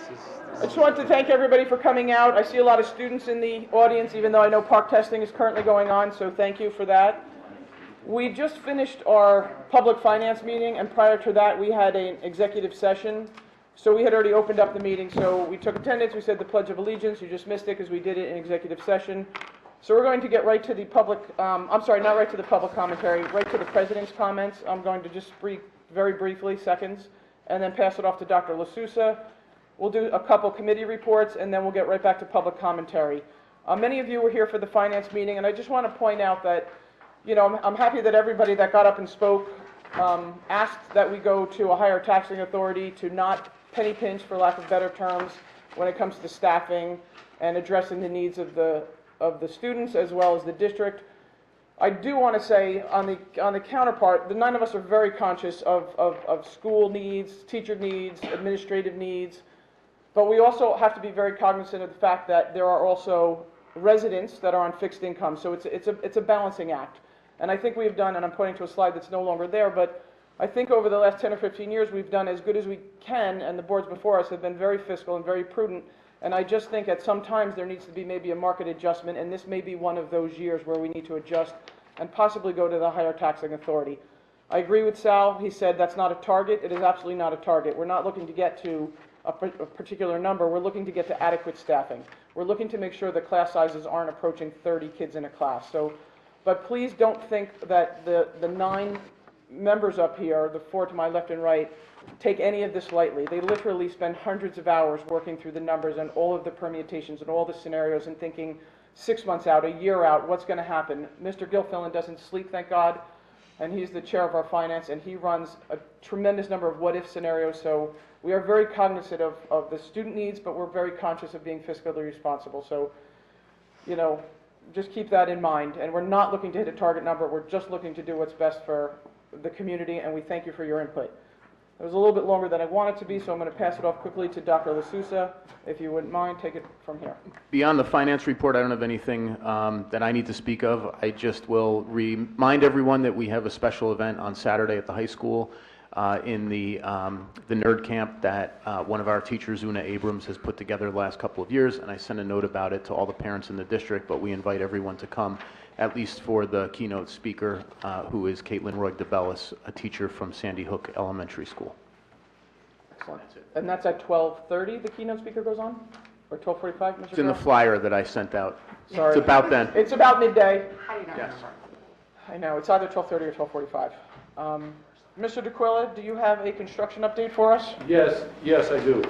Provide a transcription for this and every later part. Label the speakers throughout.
Speaker 1: I just want to thank everybody for coming out. I see a lot of students in the audience, even though I know park testing is currently going on, so thank you for that. We just finished our public finance meeting, and prior to that, we had an executive session. So we had already opened up the meeting, so we took attendance, we said the Pledge of Allegiance. You just missed it because we did it in executive session. So we're going to get right to the public, I'm sorry, not right to the public commentary, right to the President's comments. I'm going to just speak very briefly, seconds, and then pass it off to Dr. LaSousa. We'll do a couple committee reports, and then we'll get right back to public commentary. Many of you were here for the finance meeting, and I just want to point out that, you know, I'm happy that everybody that got up and spoke asked that we go to a higher taxing authority to not penny pinch, for lack of better terms, when it comes to staffing and addressing the needs of the students as well as the district. I do want to say on the counterpart, the nine of us are very conscious of school needs, teacher needs, administrative needs, but we also have to be very cognizant of the fact that there are also residents that are on fixed income, so it's a balancing act. And I think we've done, and I'm pointing to a slide that's no longer there, but I think over the last 10 or 15 years we've done as good as we can, and the boards before us have been very fiscal and very prudent. And I just think at some times there needs to be maybe a market adjustment, and this may be one of those years where we need to adjust and possibly go to the higher taxing authority. I agree with Sal. He said that's not a target. It is absolutely not a target. We're not looking to get to a particular number. We're looking to get to adequate staffing. We're looking to make sure the class sizes aren't approaching 30 kids in a class. So, but please don't think that the 9 members up here, the 4 to my left and right, take any of this lightly. They literally spend hundreds of hours working through the numbers and all of the permutations and all the scenarios and thinking 6 months out, a year out, what's going to happen. Mr. Gilfillan doesn't sleep, thank God, and he's the chair of our finance, and he runs a tremendous number of what-if scenarios. So we are very cognizant of the student needs, but we're very conscious of being fiscally responsible. So, you know, just keep that in mind. And we're not looking to hit a target number. We're just looking to do what's best for the community, and we thank you for your input. It was a little bit longer than I wanted to be, so I'm going to pass it off quickly to Dr. LaSousa. If you wouldn't mind, take it from here.
Speaker 2: Beyond the finance report, I don't have anything that I need to speak of. I just will remind everyone that we have a special event on Saturday at the high school in the nerd camp that one of our teachers, Una Abrams, has put together the last couple of years, and I sent a note about it to all the parents in the district, but we invite everyone to come, at least for the keynote speaker, who is Caitlin Roy DeBellis, a teacher from Sandy Hook Elementary School.
Speaker 1: Excellent. That's it. And that's at 12:30 the keynote speaker goes on? Or 12:45, Mr.
Speaker 2: It's in the flyer that I sent out.
Speaker 1: Sorry.
Speaker 2: It's about then.
Speaker 1: It's about midday.
Speaker 3: How do you know?
Speaker 2: Yes.
Speaker 1: I know, it's either 12:30 or 12:45. Mr. DeQuilla, do you have a construction update for us?
Speaker 4: Yes, I do.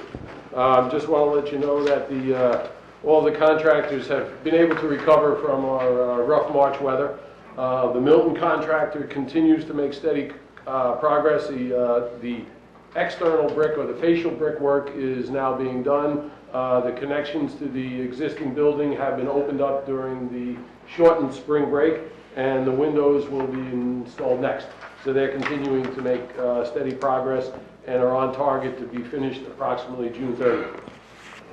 Speaker 4: Just want to let you know that all the contractors have been able to recover from our rough March weather. The Milton contractor continues to make steady progress. The external brick or the facial brick work is now being done. The connections to the existing building have been opened up during the shortened spring break, and the windows will be installed next. So they're continuing to make steady progress and are on target to be finished approximately June 30th.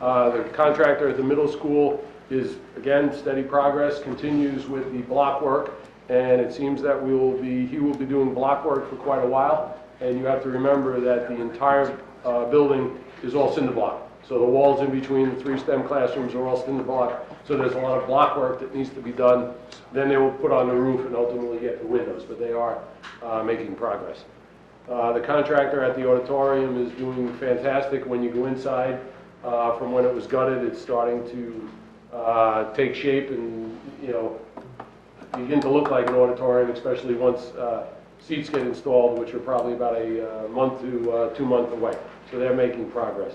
Speaker 4: The contractor at the middle school is, again, steady progress, continues with the block work, and it seems that he will be doing block work for quite a while. And you have to remember that the entire building is all cinder block. So the walls in between the 3 STEM classrooms are all cinder block. So there's a lot of block work that needs to be done. Then they will put on the roof and ultimately get the windows, but they are making progress. The contractor at the auditorium is doing fantastic. When you go inside, from when it was gutted, it's starting to take shape and, you know, begin to look like an auditorium, especially once seats get installed, which are probably about a month to 2 months away. So they're making progress.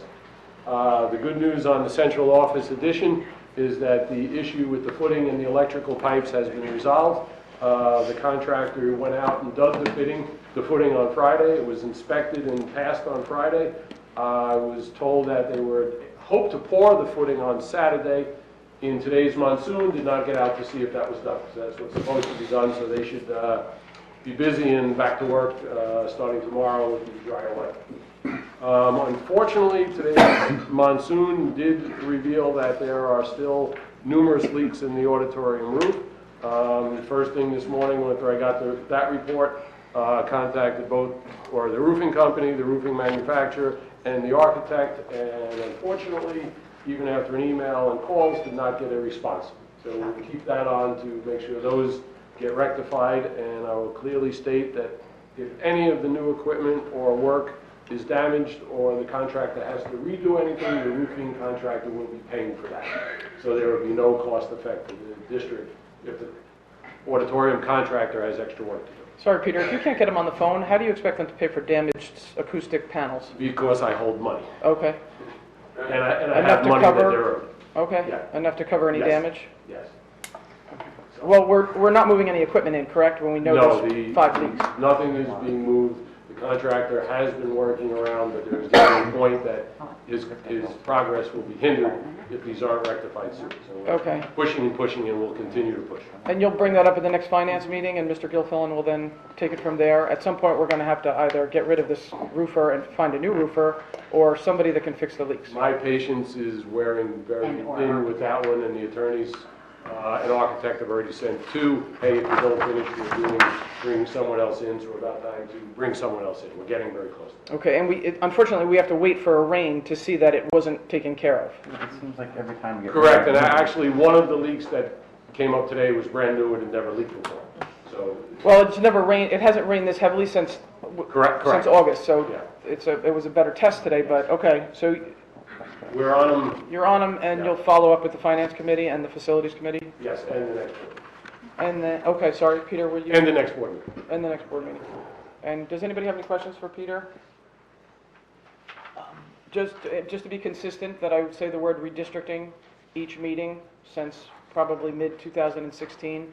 Speaker 4: The good news on the central office addition is that the issue with the footing and the electrical pipes has been resolved. The contractor went out and dug the footing on Friday. It was inspected and passed on Friday. I was told that they hoped to pour the footing on Saturday. In today's monsoon, did not get out to see if that was done. So that's what's supposed to be done, so they should be busy and back to work starting tomorrow with the dry away. Unfortunately, today's monsoon did reveal that there are still numerous leaks in the auditorium roof. First thing this morning, after I got that report, contacted both the roofing company, the roofing manufacturer, and the architect, and unfortunately, even after an email and calls, did not get a response. So we'll keep that on to make sure those get rectified, and I will clearly state that if any of the new equipment or work is damaged or the contractor has to redo anything, the roofing contractor will be paying for that. So there will be no cost effect to the district if the auditorium contractor has extra work to do.
Speaker 1: Sorry, Peter, if you can't get them on the phone, how do you expect them to pay for damaged acoustic panels?
Speaker 4: Because I hold money.
Speaker 1: Okay,
Speaker 4: And I
Speaker 1: Enough
Speaker 4: have
Speaker 1: to
Speaker 4: money that
Speaker 1: cover-
Speaker 4: they're owed.
Speaker 1: okay.
Speaker 4: Yeah.
Speaker 1: Enough to cover any
Speaker 4: Yes.
Speaker 1: damage?
Speaker 4: Yes.
Speaker 1: Well, we're not moving any equipment in, correct, when we know
Speaker 4: No,
Speaker 1: there's 5 leaks?
Speaker 4: nothing is being moved. The contractor has been working around, but there's getting a point that his progress will be hindered if these aren't rectified soon. So
Speaker 1: Okay.
Speaker 4: we're pushing, and we'll continue to push.
Speaker 1: And you'll bring that up at the next finance meeting, and Mr. Gilfillan will then take it from there. At some point, we're going to have to either get rid of this roofer and find a new roofer, or somebody that can fix the leaks.
Speaker 4: My patience is wearing very thin with that one, and the attorneys, an architect have already sent 2, hey, if you don't finish, bring someone else in, so we're about time to bring someone else in. We're getting very close.
Speaker 1: Okay, and unfortunately, we have to wait for a rain to see that it wasn't taken care of.
Speaker 3: It seems like every time we get...
Speaker 4: Correct, and actually, one of the leaks that came up today was brand new and had never leaked before. So,
Speaker 1: Well, it's never rained, it hasn't rained this heavily since
Speaker 4: correct.
Speaker 1: since August, so
Speaker 4: Yeah.
Speaker 1: it was a better test today, but, okay, so
Speaker 4: We're on them,
Speaker 1: you're on them, and
Speaker 4: Yeah.
Speaker 1: you'll follow up with the Finance Committee and the Facilities Committee?
Speaker 4: yes, and the next one.
Speaker 1: And then, okay, sorry, Peter, will you?
Speaker 4: And the next board meeting.
Speaker 1: And the next board meeting. And does anybody have any questions for Peter? Just to be consistent, that I would say the word redistricting each meeting since probably mid-2016.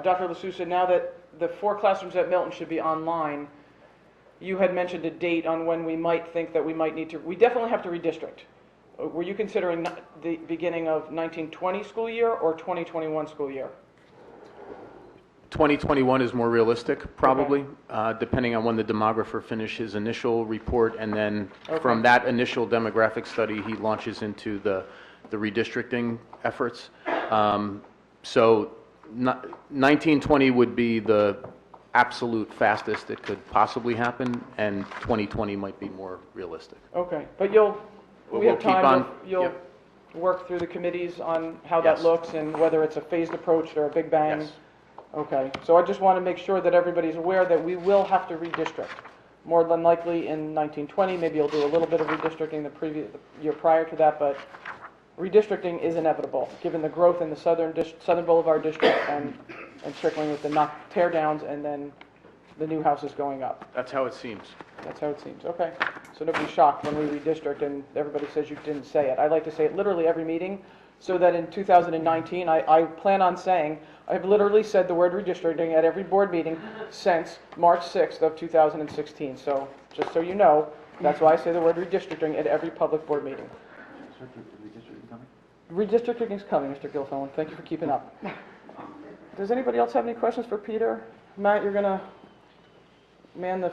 Speaker 1: Dr. LaSousa, now that the 4 classrooms at Milton should be online, you had mentioned a date on when we might think that we might need to, we definitely have to redistrict. Were you considering the beginning of 1920 school year or 2021 school year?
Speaker 2: 2021 is more realistic, probably, depending on when the demographer finishes his initial report, and then from that initial demographic study, he launches into the redistricting efforts. So 1920 would be the absolute fastest it could possibly happen, and 2020 might be more realistic.
Speaker 1: Okay, but we
Speaker 2: We'll
Speaker 1: have
Speaker 2: keep
Speaker 1: time,
Speaker 2: on-
Speaker 1: you'll
Speaker 2: yep.
Speaker 1: work through the committees on how that
Speaker 2: Yes.
Speaker 1: looks and whether it's a phased approach or a big bang?
Speaker 2: Yes.
Speaker 1: Okay, so I just want to make sure that everybody's aware that we will have to redistrict. More than likely in 1920, maybe you'll do a little bit of redistricting the year prior to that, but redistricting is inevitable, given the growth in the Southern Boulevard District and trickling with the tear downs and then the new houses going up.
Speaker 2: That's how it seems.
Speaker 1: That's how it seems, okay. So nobody's shocked when we redistrict and everybody says you didn't say it. I like to say it literally every meeting, so that in 2019, I plan on saying, I've literally said the word redistricting at every board meeting since March 6th of 2016. So just so you know, that's why I say the word redistricting at every public board meeting. Redistricting is coming, Mr. Gilfillan. Thank you for keeping up. Does anybody else have any questions for Peter? Matt, you're going to man the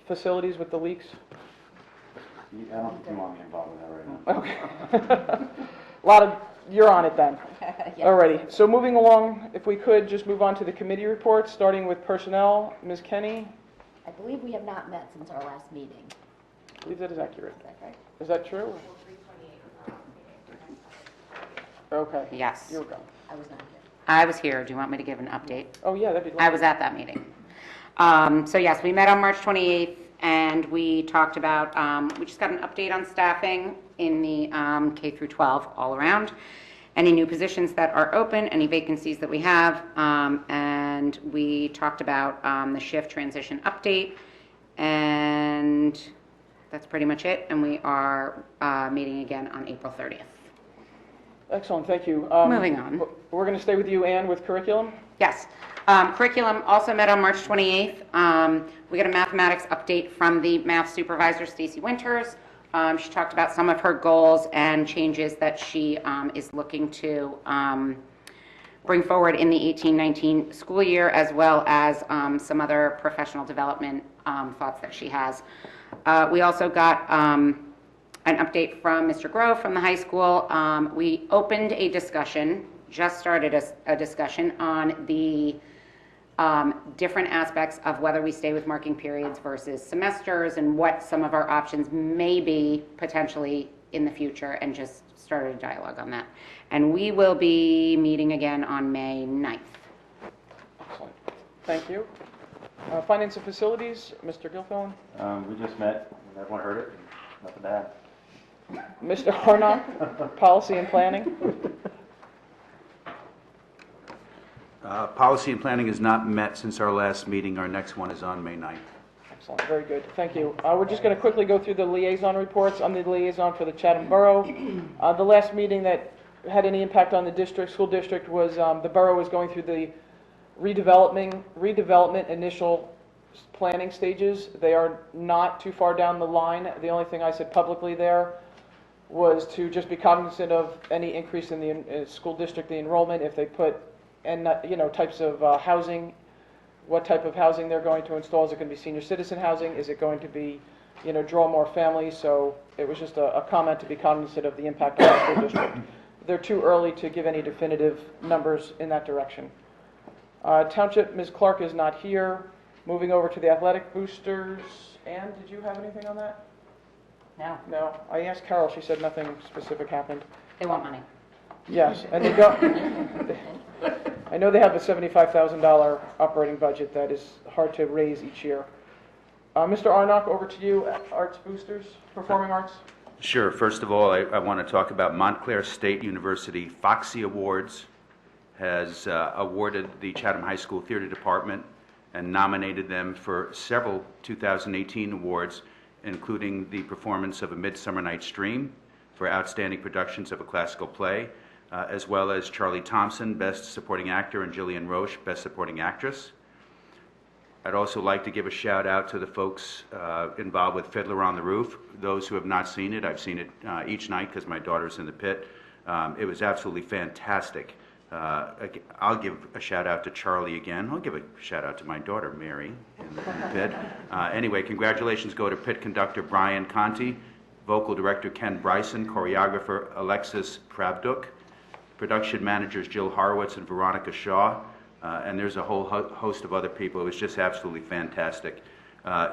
Speaker 1: facilities with the leaks?
Speaker 3: I don't think you want me involved with that right now.
Speaker 1: Okay. You're on it then. Alrighty, so moving along, if we could just move on to the committee reports, starting with personnel. Ms. Kenny,
Speaker 5: I believe we have not met since our last meeting.
Speaker 1: I believe that is accurate.
Speaker 5: Is that right?
Speaker 1: Is that true? Okay.
Speaker 6: Yes.
Speaker 1: You go.
Speaker 5: I was not here.
Speaker 6: I was here. Do you want me to give an update?
Speaker 1: Oh, yeah, that'd be
Speaker 6: I
Speaker 1: lovely.
Speaker 6: was at that meeting. So yes, we met on March 28th, and we talked about, we just got an update on staffing in the K through 12 all around, any new positions that are open, any vacancies that we have, and we talked about the shift transition update, and that's pretty much it, and we are meeting again on April 30th.
Speaker 1: Excellent, thank you.
Speaker 6: Moving on.
Speaker 1: We're going to stay with you, Ann, with curriculum.
Speaker 6: Yes. Curriculum also met on March 28th. We got a mathematics update from the math supervisor, Stacy Winters. She talked about some of her goals and changes that she is looking to bring forward in the 18-19 school year, as well as some other professional development thoughts that she has. We also got an update from Mr. Grove from the high school. We opened a discussion, just started a discussion on the different aspects of whether we stay with marking periods versus semesters and what some of our options may be potentially in the future, and just started a dialogue on that. And we will be meeting again on May 9th.
Speaker 1: Excellent. Thank you. Finance and Facilities, Mr. Gilfillan.
Speaker 3: We just met, and everyone heard it, nothing to add.
Speaker 1: Mr. Harnock, Policy and Planning.
Speaker 7: Policy and Planning has not met since our last meeting. Our next one is on May 9th.
Speaker 1: Excellent, very good, thank you. We're just going to quickly go through the liaison reports. I'm the liaison for the Chatham Borough. The last meeting that had any impact on the district, school district, was the borough was going through the redevelopment initial planning stages. They are not too far down the line. The only thing I said publicly there was to just be cognizant of any increase in the school district, the enrollment, if they put, and types of housing, what type of housing they're going to install. Is it going to be senior citizen housing? Is it going to be, draw more families? So it was just a comment to be cognizant of the impact on the school district. They're too early to give any definitive numbers in that direction. Township, Ms. Clark is not here. Moving over to the athletic boosters. Ann, did you have anything on that?
Speaker 6: No.
Speaker 1: No. I asked Carol, she said nothing specific happened.
Speaker 6: They want money.
Speaker 1: Yes, and they don't, I know they have a $75,000 operating budget that is hard to raise each year. Mr. Arnott, over to you, Arts Boosters, Performing Arts.
Speaker 7: Sure. First of all, I want to talk about Montclair State University Foxy Awards has awarded the Chatham High School Theater Department and nominated them for several 2018 awards, including the performance of A Midsummer Night's Dream for outstanding productions of a classical play, as well as Charlie Thompson, Best Supporting Actor, and Gillian Roche, Best Supporting Actress. I'd also like to give a shout out to the folks involved with Fiddler on the Roof. Those who have not seen it, I've seen it each night because my daughter's in the pit. It was absolutely fantastic. I'll give a shout out to Charlie again. I'll give a shout out to my daughter, Mary, in the pit. Anyway, congratulations go to pit conductor Brian Conti, vocal director Ken Bryson, choreographer Alexis Pravduk, production managers Jill Horowitz and Veronica Shaw, and there's a whole host of other people. It was just absolutely fantastic.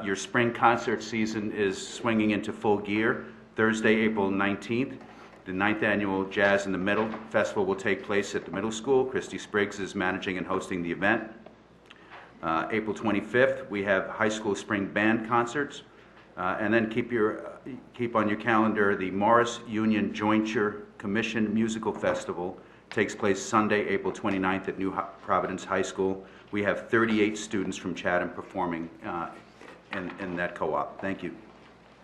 Speaker 7: Your spring concert season is swinging into full gear. Thursday, April 19th, the 9th Annual Jazz in the Middle Festival will take place at the middle school. Christy Spriggs is managing and hosting the event. April 25th, we have high school spring band concerts. And then keep on your calendar the Morris Union Jointure Commission Musical Festival takes place Sunday, April 29th at New Providence High School. We have 38 students from Chatham performing in that co-op. Thank you.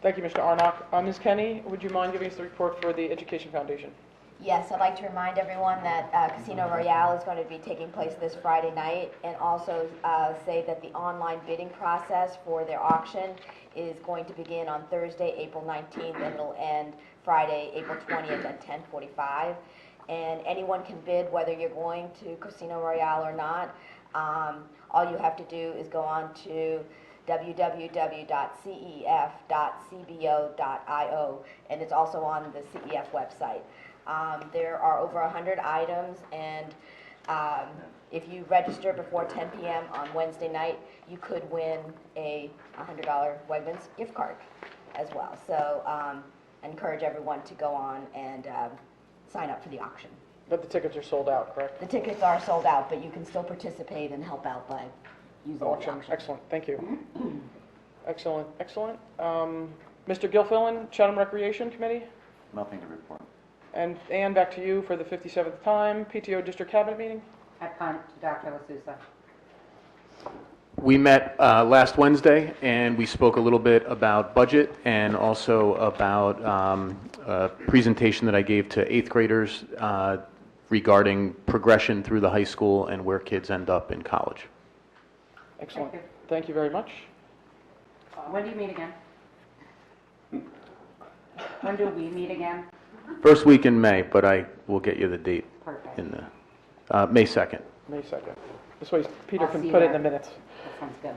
Speaker 1: Thank you, Mr. Arnott. Ms. Kenny, would you mind giving us the report for the Education Foundation?
Speaker 5: Yes, I'd like to remind everyone that Casino Royale is going to be taking place this Friday night, and also say that the online bidding process for their auction is going to begin on Thursday, April 19th, and it'll end Friday, April 20th at 10:45. And anyone can bid whether you're going to Casino Royale or not. All you have to do is go on to www.cef.cbo.io, and it's also on the CEF website. There are over 100 items, and if you register before 10 p.m. on Wednesday night, you could win a $100 Wegmans gift card as well. So I encourage everyone to go on and sign up for the auction.
Speaker 1: But the tickets are sold out, correct?
Speaker 5: The tickets are sold out, but you can still participate and help out by using the auction.
Speaker 1: Excellent, thank you. Excellent, excellent. Mr. Gilfillan, Chatham Recreation Committee?
Speaker 3: Nothing to report.
Speaker 1: And Ann, back to you for the 57th time, PTO District Cabinet Meeting?
Speaker 6: At punt to Dr. LaSousa.
Speaker 2: We met last Wednesday, and we spoke a little bit about budget and also about a presentation that I gave to 8th graders regarding progression through the high school and where kids end up in college.
Speaker 1: Excellent,
Speaker 6: Thank you.
Speaker 1: thank you very much.
Speaker 6: When do you meet again? When do we meet again?
Speaker 2: First week in May, but I will get you the date
Speaker 6: Perfect.
Speaker 2: in the May 2nd.
Speaker 1: May 2nd. This way Peter
Speaker 6: I'll
Speaker 1: can
Speaker 6: see you
Speaker 1: put it in
Speaker 6: there.
Speaker 1: the minutes.
Speaker 6: That sounds good.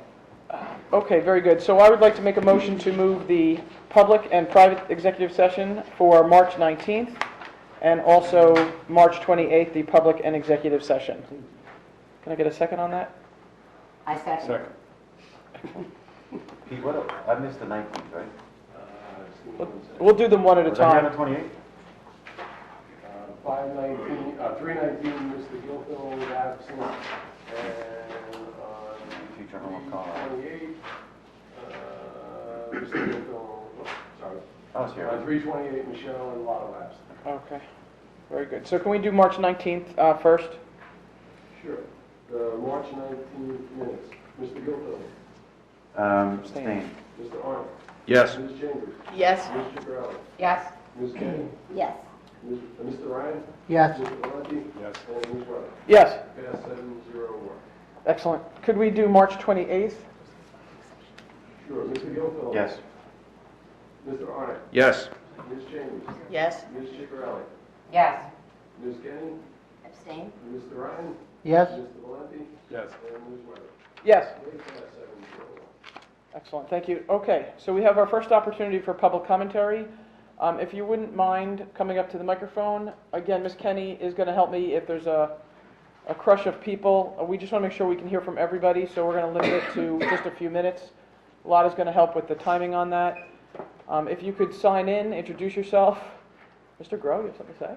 Speaker 1: Okay, very good. So I would like to make a motion to move the public and private executive session for March 19th and also March 28th, the public and executive session. Can I get a second on that?
Speaker 6: I second.
Speaker 3: Pete, what, I missed the 19th, right?
Speaker 1: We'll do them one at a
Speaker 3: Was I here on
Speaker 1: time.
Speaker 3: the 28th?
Speaker 4: 319, Mr. Gilpin was absent, and
Speaker 3: Teacher homework call.
Speaker 4: on 28, Mr. Gilpin, sorry.
Speaker 3: I was here.
Speaker 4: On 328, Michelle and Lotto absent.
Speaker 1: Okay, very good. So can we do March 19th first?
Speaker 4: Sure. The March 19th minutes. Mr. Gilpin,
Speaker 3: Abstain.
Speaker 4: Mr. Arnold,
Speaker 7: Yes.
Speaker 4: Ms. Chambers,
Speaker 1: Yes.
Speaker 4: Ms. Chicarelli,
Speaker 6: Yes.
Speaker 4: Ms. Kenny,
Speaker 5: Yes.
Speaker 4: Mr. Ryan,
Speaker 8: Yes.
Speaker 4: Mr. Valenti,
Speaker 3: Yes.
Speaker 4: and Ms. Weber.
Speaker 1: Yes,
Speaker 4: Pass 7-0-1.
Speaker 1: excellent. Could we do March 28th?
Speaker 4: Sure. Mr. Gilpin.
Speaker 3: Yes.
Speaker 4: Mr. Arnott,
Speaker 7: Yes.
Speaker 4: Ms. Chambers,
Speaker 1: Yes.
Speaker 4: Ms. Chicarelli,
Speaker 6: Yes.
Speaker 4: Ms. Kenny,
Speaker 5: Abstain?
Speaker 4: Mr. Ryan,
Speaker 8: Yes.
Speaker 4: Mr. Valenti,
Speaker 3: Yes.
Speaker 4: and Ms. Weber.
Speaker 1: Yes.
Speaker 4: They pass 7-0-1.
Speaker 1: Excellent, thank you. Okay, so we have our first opportunity for public commentary. If you wouldn't mind coming up to the microphone. Again, Ms. Kenny is going to help me if there's a crush of people. We just want to make sure we can hear from everybody, so we're going to limit it to just a few minutes. Lotta's going to help with the timing on that. If you could sign in, introduce yourself. Mr. Groh, you have something to say?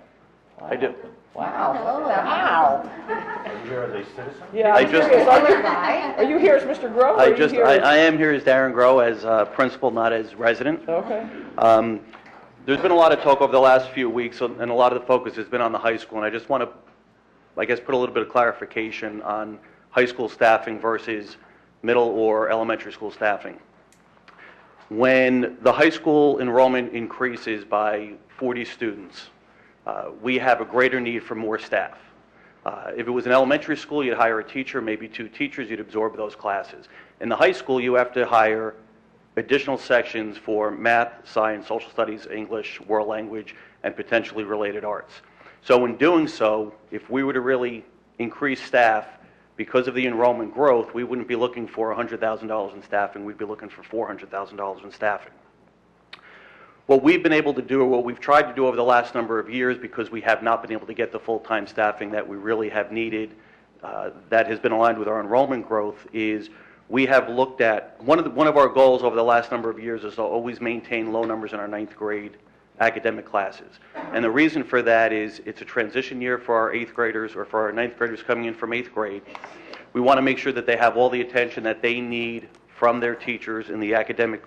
Speaker 1: Wow.
Speaker 9: I do.
Speaker 1: Wow. Wow.
Speaker 3: Are you here as a citizen?
Speaker 1: Yeah,
Speaker 9: I
Speaker 1: I'm
Speaker 9: just-
Speaker 1: curious. Are you here as Mr. Groh? or are you here as-
Speaker 9: I am here as Darren Groh, as principal, not as resident.
Speaker 1: Okay.
Speaker 9: There's been a lot of talk over the last few weeks, and a lot of the focus has been on the high school, and I just want to, I guess, put a little bit of clarification on high school staffing versus middle or elementary school staffing. When the high school enrollment increases by 40 students, we have a greater need for more staff. If it was an elementary school, you'd hire a teacher, maybe 2 teachers, you'd absorb those classes. In the high school, you have to hire additional sections for math, science, social studies, English, world language, and potentially related arts. So in doing so, if we were to really increase staff because of the enrollment growth, we wouldn't be looking for $100,000 in staffing, we'd be looking for $400,000 in staffing. What we've been able to do, or what we've tried to do over the last number of years, because we have not been able to get the full-time staffing that we really have needed, that has been aligned with our enrollment growth, is we have looked at, one of our goals over the last number of years is to always maintain low numbers in our 9th grade academic classes. And the reason for that is it's a transition year for our 8th graders, or for our 9th graders coming in from 8th grade. We want to make sure that they have all the attention that they need from their teachers in the academic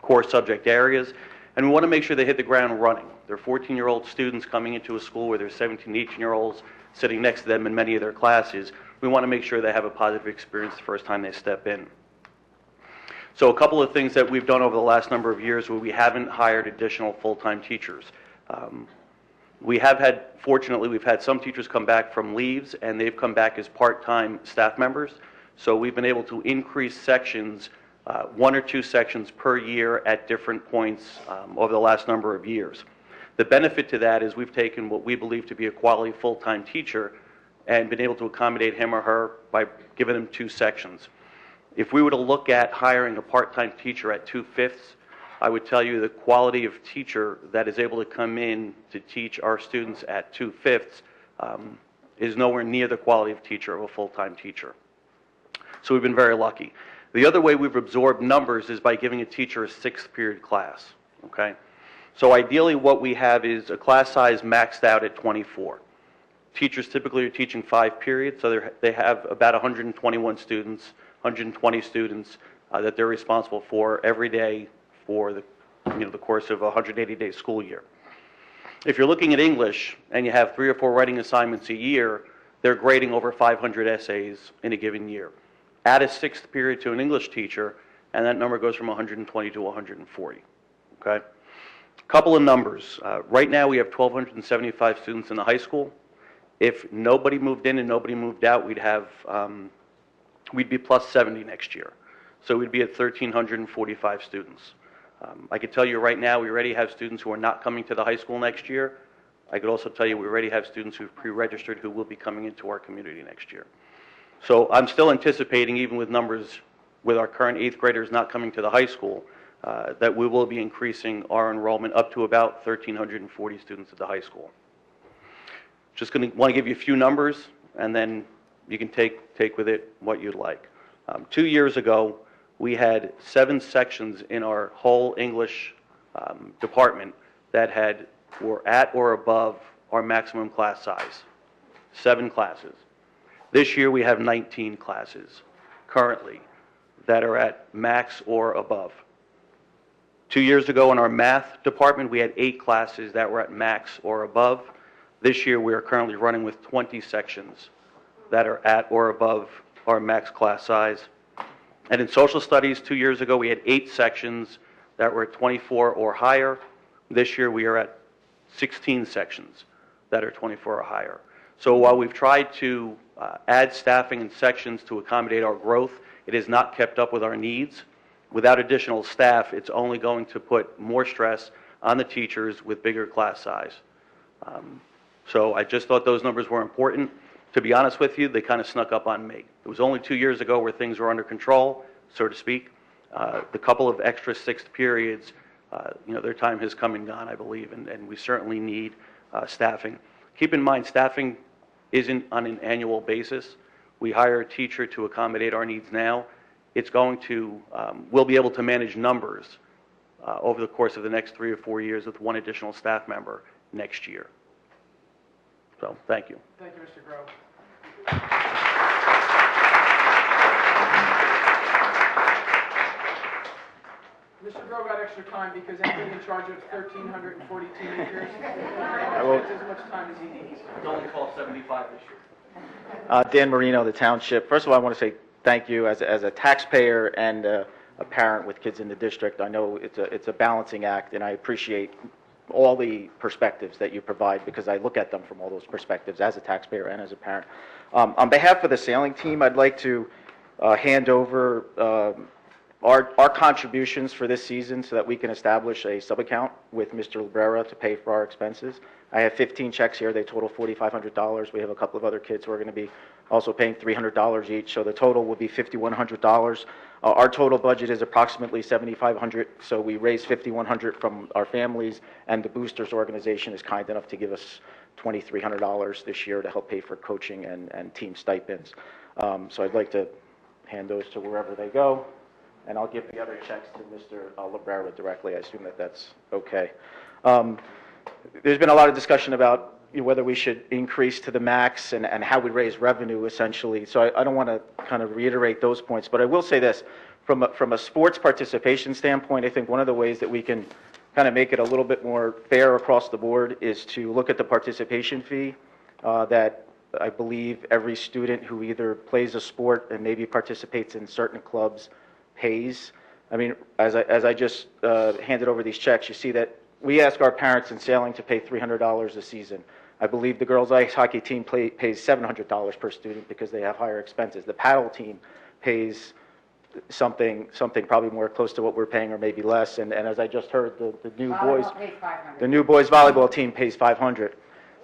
Speaker 9: core subject areas, and we want to make sure they hit the ground running. They're 14-year-old students coming into a school where there's 17, 18-year-olds sitting next to them in many of their classes. We want to make sure they have a positive experience the first time they step in. So a couple of things that we've done over the last number of years where we haven't hired additional full-time teachers. Fortunately, we've had some teachers come back from leaves, and they've come back as part-time staff members. So we've been able to increase sections, 1 or 2 sections per year at different points over the last number of years. The benefit to that is we've taken what we believe to be a quality full-time teacher and been able to accommodate him or her by giving them 2 sections. If we were to look at hiring a part-time teacher at 2/5, I would tell you the quality of teacher that is able to come in to teach our students at 2/5 is nowhere near the quality of teacher of a full-time teacher. So we've been very lucky. The other way we've absorbed numbers is by giving a teacher a 6th period class, okay? So ideally what we have is a class size maxed out at 24. Teachers typically are teaching 5 periods, so they have about 121 students, 120 students that they're responsible for every day for the course of a 180-day school year. If you're looking at English and you have 3 or 4 writing assignments a year, they're grading over 500 essays in a given year. Add a 6th period to an English teacher, and that number goes from 120 to 140, okay? Couple of numbers. Right now we have 1,275 students in the high school. If nobody moved in and nobody moved out, we'd be plus 70 next year. So we'd be at 1,345 students. I could tell you right now, we already have students who are not coming to the high school next year. I could also tell you we already have students who've pre-registered who will be coming into our community next year. So I'm still anticipating, even with numbers with our current 8th graders not coming to the high school, that we will be increasing our enrollment up to about 1,340 students at the high school. Just want to give you a few numbers, and then You can take with it what you'd like. 2 years ago, we had 7 sections in our whole English department that were at or above our maximum class size. 7 classes. This year, we have 19 classes currently that are at max or above. 2 years ago, in our math department, we had 8 classes that were at max or above. This year, we are currently running with 20 sections that are at or above our max class size. And in social studies, 2 years ago, we had 8 sections that were at 24 or higher. This year, we are at 16 sections that are 24 or higher. So while we've tried to add staffing and sections to accommodate our growth, it has not kept up with our needs. Without additional staff, it's only going to put more stress on the teachers with bigger class size. So I just thought those numbers were important. To be honest with you, they kind of snuck up on me. It was only 2 years ago where things were under control, so to speak. The couple of extra 6th periods, their time has come and gone, I believe, and we certainly need staffing. Keep in mind, staffing isn't on an annual basis. We hire a teacher to accommodate our needs now. It's going to, we'll be able to manage numbers over the course of the next 3 or 4 years with 1 additional staff member next year. So, thank you.
Speaker 1: Thank you, Mr. Grove. Mr. Grove got extra time because Anthony in charge of 1,340 teenagers. Gets as much time as he needs.
Speaker 9: It's only called 75 this year.
Speaker 8: Dan Marino, the township. First of all, I want to say thank you as a taxpayer and a parent with kids in the district. I know it's a balancing act, and I appreciate all the perspectives that you provide because I look at them from all those perspectives as a taxpayer and as a parent. On behalf of the sailing team, I'd like to hand over our contributions for this season so that we can establish a sub-account with Mr. Librera to pay for our expenses. I have 15 checks here. They total $4,500. We have a couple of other kids who are going to be also paying $300 each, so the total will be $5,100. Our total budget is approximately $7,500, so we raised $5,100 from our families, and the Boosters organization is kind enough to give us $2,300 this year to help pay for coaching and team stipends. So I'd like to hand those to wherever they go, and I'll give the other checks to Mr. Librera directly. I assume that that's okay. There's been a lot of discussion about whether we should increase to the max and how we raise revenue, essentially. So I don't want to kind of reiterate those points, but I will say this. From a sports participation standpoint, I think one of the ways that we can kind of make it a little bit more fair across the board is to look at the participation fee that I believe every student who either plays a sport and maybe participates in certain clubs pays. I mean, as I just handed over these checks, you see that we ask our parents in sailing to pay $300 a season. I believe the girls' ice hockey team pays $700 per student because they have higher expenses. The paddle team pays something probably more close to what we're paying or maybe less. And as I just heard, the new boys volleyball team pays $500.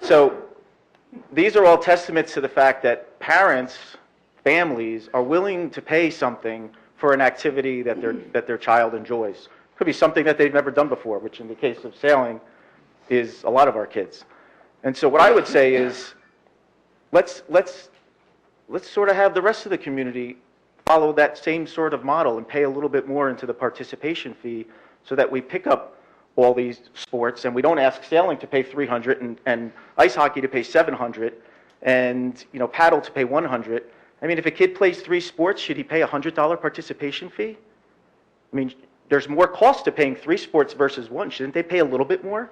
Speaker 8: So these are all testaments to the fact that parents, families are willing to pay something for an activity that their child enjoys. Could be something that they've never done before, which in the case of sailing is a lot of our kids. And so what I would say is let's sort of have the rest of the community follow that same sort of model and pay a little bit more into the participation fee so that we pick up all these sports and we don't ask sailing to pay $300 and ice hockey to pay $700 and paddle to pay $100. I mean, if a kid plays 3 sports, should he pay a $100 participation fee? I mean, there's more cost to paying 3 sports versus 1. Shouldn't they pay a little bit more?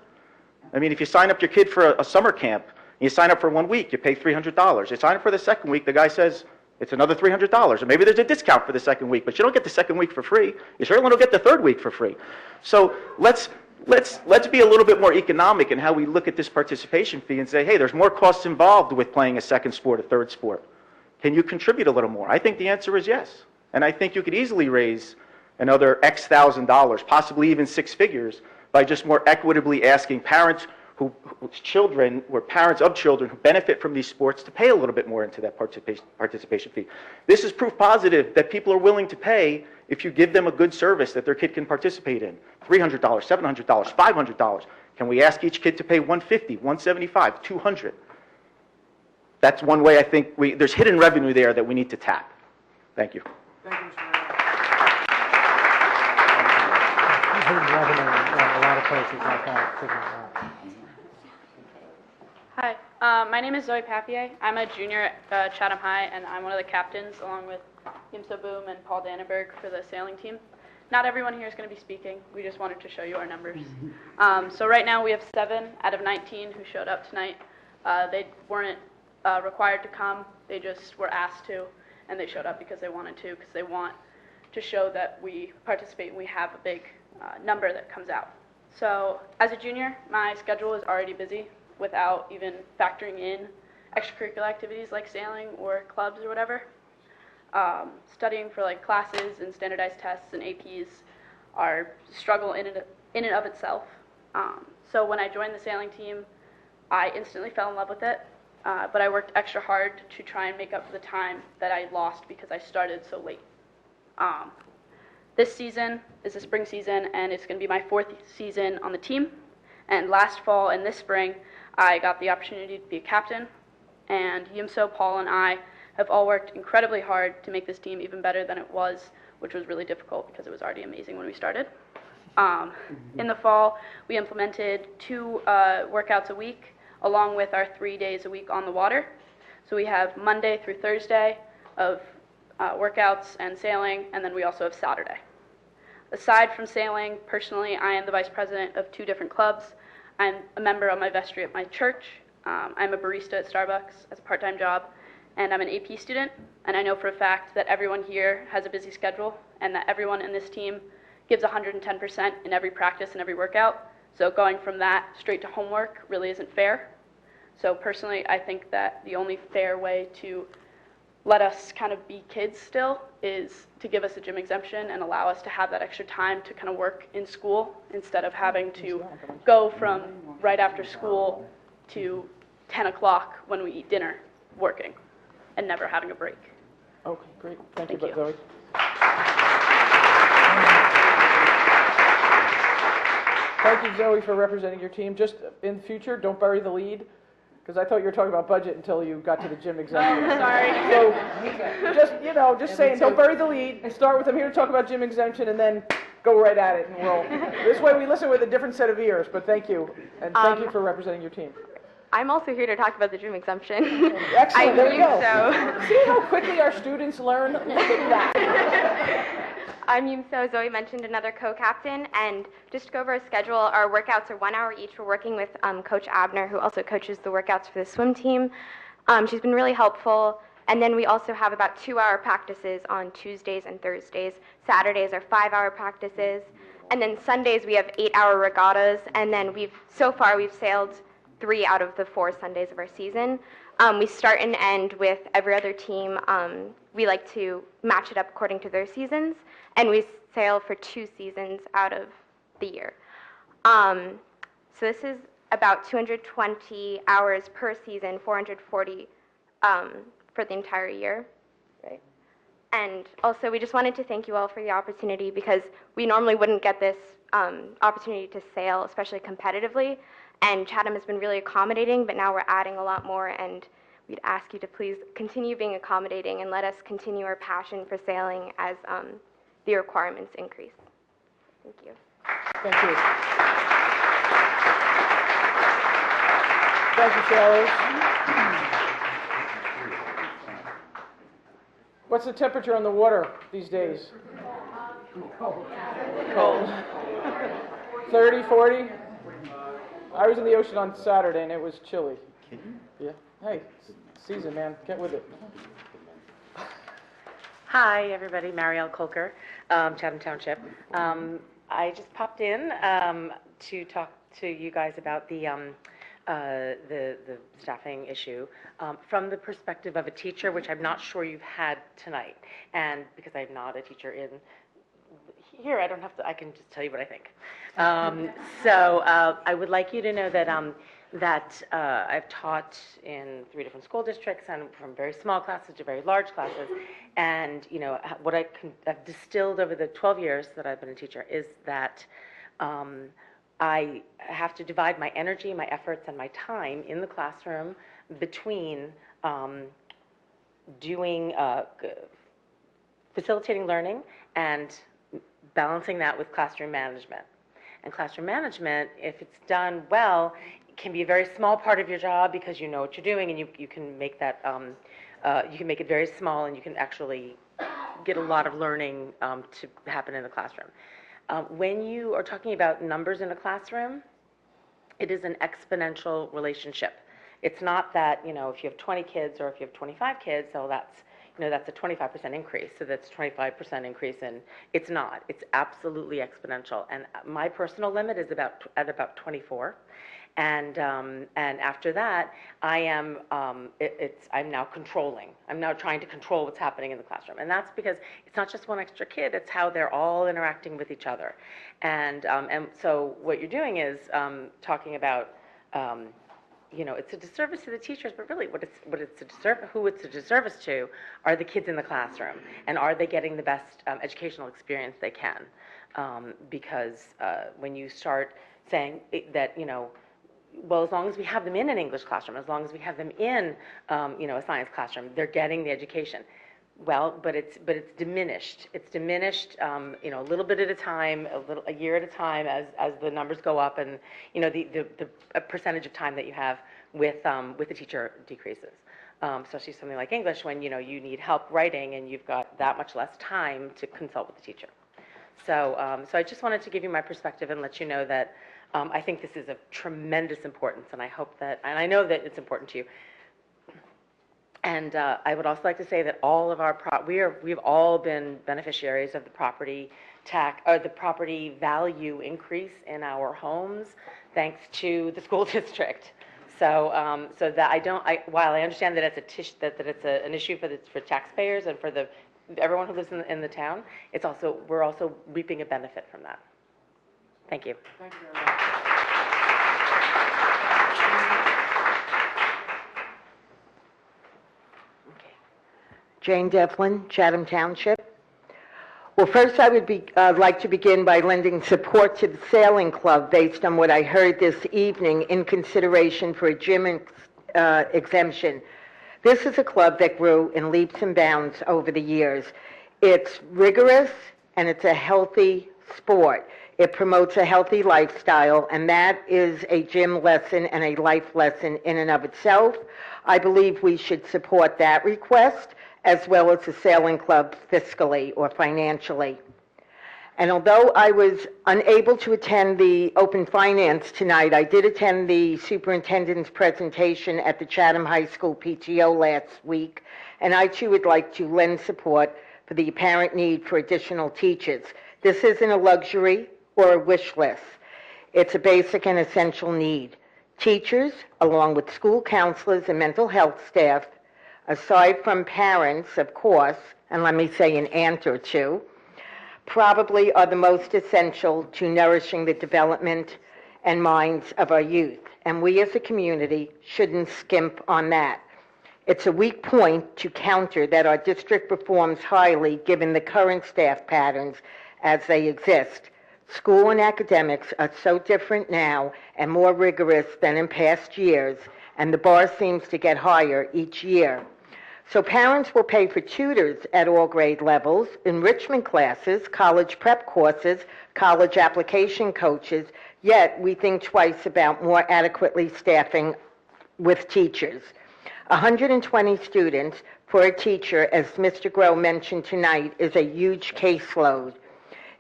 Speaker 8: I mean, if you sign up your kid for a summer camp, you sign up for 1 week, you pay $300. You sign up for the second week, the guy says it's another $300. Or maybe there's a discount for the second week, but you don't get the second week for free. You certainly don't get the third week for free. So let's be a little bit more economic in how we look at this participation fee and say, hey, there's more costs involved with playing a second sport, a third sport. Can you contribute a little more? I think the answer is yes. And I think you could easily raise another X thousand dollars, possibly even 6 figures, by just more equitably asking parents whose children were parents of children who benefit from these sports to pay a little bit more into that participation fee. This is proof positive that people are willing to pay if you give them a good service that their kid can participate in. $300, $700, $500. Can we ask each kid to pay $150, $175, $200? that's one way I think there's hidden revenue there that we need to tap. Thank you.
Speaker 10: Hidden revenue in a lot of places like that. Figure it out.
Speaker 11: Hi, my name is Zoe Papier. I'm a junior at Chatham High, and I'm one of the captains, along with Yimso Boom and Paul Dannenberg for the sailing team. Not everyone here is going to be speaking. We just wanted to show you our numbers. So right now we have 7 out of 19 who showed up tonight. They weren't required to come. They just were asked to, and they showed up because they wanted to, because they want to show that we participate and we have a big number that comes out. So as a junior, my schedule is already busy without even factoring in extracurricular activities like sailing or clubs or whatever. Studying for like classes and standardized tests and APs are a struggle in and of itself. So when I joined the sailing team, I instantly fell in love with it, but I worked extra hard to try and make up for the time that I lost because I started so late. This season is the spring season, and it's going to be my 4th season on the team. And last fall and this spring, I got the opportunity to be a captain, and Yimso, Paul, and I have all worked incredibly hard to make this team even better than it was, which was really difficult because it was already amazing when we started. In the fall, we implemented 2 workouts a week, along with our 3 days a week on the water. So we have Monday through Thursday of workouts and sailing, and then we also have Saturday. Aside from sailing, personally, I am the vice president of 2 different clubs. I'm a member of my vestry at my church. I'm a barista at Starbucks as a part-time job, and I'm an AP student. And I know for a fact that everyone here has a busy schedule, and that everyone in this team gives 110% in every practice and every workout. So going from that straight to homework really isn't fair. So personally, I think that the only fair way to let us kind of be kids still is to give us a gym exemption and allow us to have that extra time to kind of work in school instead of having to go from right after school to 10 o'clock when we eat dinner working and never having a break.
Speaker 1: Okay, great. Thank you,
Speaker 11: Thank you.
Speaker 1: Zoe. Thank you, Zoe, for representing your team. Just in the future, don't bury the lead, because I thought you were talking about budget until you got to the gym exemption.
Speaker 11: Sorry.
Speaker 1: So, just saying, don't bury the lead. Start with, I'm here to talk about gym exemption, and then go right at it, and this way we listen with a different set of ears. But thank you, and thank you for representing your team.
Speaker 12: I'm also here to talk about the gym exemption.
Speaker 1: Excellent, there you go.
Speaker 12: So.
Speaker 1: See how quickly our students learn? Look at that.
Speaker 12: I'm Yimso. Zoe mentioned another co-captain, and just to go over our schedule, our workouts are 1 hour each. We're working with Coach Abner, who also coaches the workouts for the swim team. She's been really helpful. And then we also have about 2-hour practices on Tuesdays and Thursdays. Saturdays are 5-hour practices. And then Sundays we have 8-hour regattas. And then so far we've sailed 3 out of the 4 Sundays of our season. We start and end with every other team. We like to match it up according to their seasons, and we sail for 2 seasons out of the year. So this is about 220 hours per season, 440 for the entire year. Right. And also, we just wanted to thank you all for the opportunity, because we normally wouldn't get this opportunity to sail, especially competitively. And Chatham has been really accommodating, but now we're adding a lot more, and we'd ask you to please continue being accommodating and let us continue our passion for sailing as the requirements increase. Thank you.
Speaker 1: Thank you. Thank you, sailors. What's the temperature on the water these days? Cold. 30, 40? I was in the ocean on Saturday and it was chilly. Yeah. Hey, season, man. Get with it.
Speaker 13: Hi, everybody. Marielle Kolker, Chatham Township. I just popped in to talk to you guys about the staffing issue from the perspective of a teacher, which I'm not sure you've had tonight. And because I'm not a teacher in here, I can just tell you what I think. So I would like you to know that I've taught in 3 different school districts, and from very small classes to very large classes. And what I've distilled over the 12 years that I've been a teacher is that I have to divide my energy, my efforts, and my time in the classroom between doing, facilitating learning and balancing that with classroom management. And classroom management, if it's done well, can be a very small part of your job because you know what you're doing, and you can make that, you can make it very small, and you can actually get a lot of learning to happen in the classroom. When you are talking about numbers in a classroom, it is an exponential relationship. It's not that, you know, if you have 20 kids or if you have 25 kids, so that's, you know, that's a 25% increase. So that's 25% increase in, it's not. It's absolutely exponential. And my personal limit is at about 24. And after that, I am, I'm now controlling. I'm now trying to control what's happening in the classroom. And that's because it's not just one extra kid, it's how they're all interacting with each other. And so what you're doing is talking about, you know, it's a disservice to the teachers, but really who it's a disservice to are the kids in the classroom, and are they getting the best educational experience they can? Because when you start saying that, you know, well, as long as we have them in an English classroom, as long as we have them in, you know, a science classroom, they're getting the education. Well, but it's diminished. It's diminished, you know, a little bit at a time, a year at a time, as the numbers go up, and you know the percentage of time that you have with the teacher decreases. Especially something like English, when you know you need help writing and you've got that much less time to consult with the teacher. So I just wanted to give you my perspective and let you know that I think this is of tremendous importance, and I hope that, and I know that it's important to you. And I would also like to say that all of our we've all been beneficiaries of the property tax or the property value increase in our homes, thanks to the school district. So so that while I understand that it's an issue for taxpayers and for everyone who lives in the town, we're also reaping a benefit from that. Thank you.
Speaker 1: Thank you very much.
Speaker 14: Jane Devlin, Chatham Township. Well, first I would like to begin by lending support to the sailing club based on what I heard this evening in consideration for a gym exemption. This is a club that grew in leaps and bounds over the years. It's rigorous and it's a healthy sport. It promotes a healthy lifestyle, and that is a gym lesson and a life lesson in and of itself. I believe we should support that request, as well as the sailing club fiscally or financially. And although I was unable to attend the open finance tonight, I did attend the superintendent's presentation at the Chatham High School PTO last week, and I too would like to lend support for the apparent need for additional teachers. This isn't a luxury or a wish list. It's a basic and essential need. Teachers, along with school counselors and mental health staff, aside from parents, of course, and let me say an aunt or two, probably are the most essential to nourishing the development and minds of our youth. And we as a community shouldn't skimp on that. It's a weak point to counter that our district performs highly given the current staff patterns as they exist. School and academics are so different now and more rigorous than in past years, and the bar seems to get higher each year. So parents will pay for tutors at all grade levels, enrichment classes, college prep courses, college application coaches, yet we think twice about more adequately staffing with teachers. 120 students for a teacher, as Mr. Groh mentioned tonight, is a huge caseload.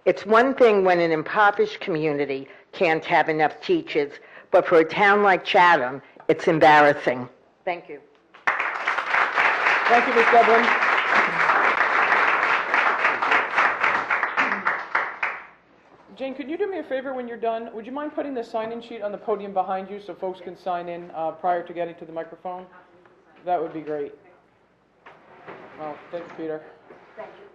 Speaker 14: It's one thing when an impoverished community can't have enough teachers, but for a town like Chatham, it's embarrassing. Thank you.
Speaker 1: Thank you, Ms. Devlin. Jane, could you do me a favor when you're done? Would you mind putting the sign-in sheet on the podium behind you so folks can sign in prior to getting to the microphone? That would be great. Well, thank you, Peter.
Speaker 14: Thank you.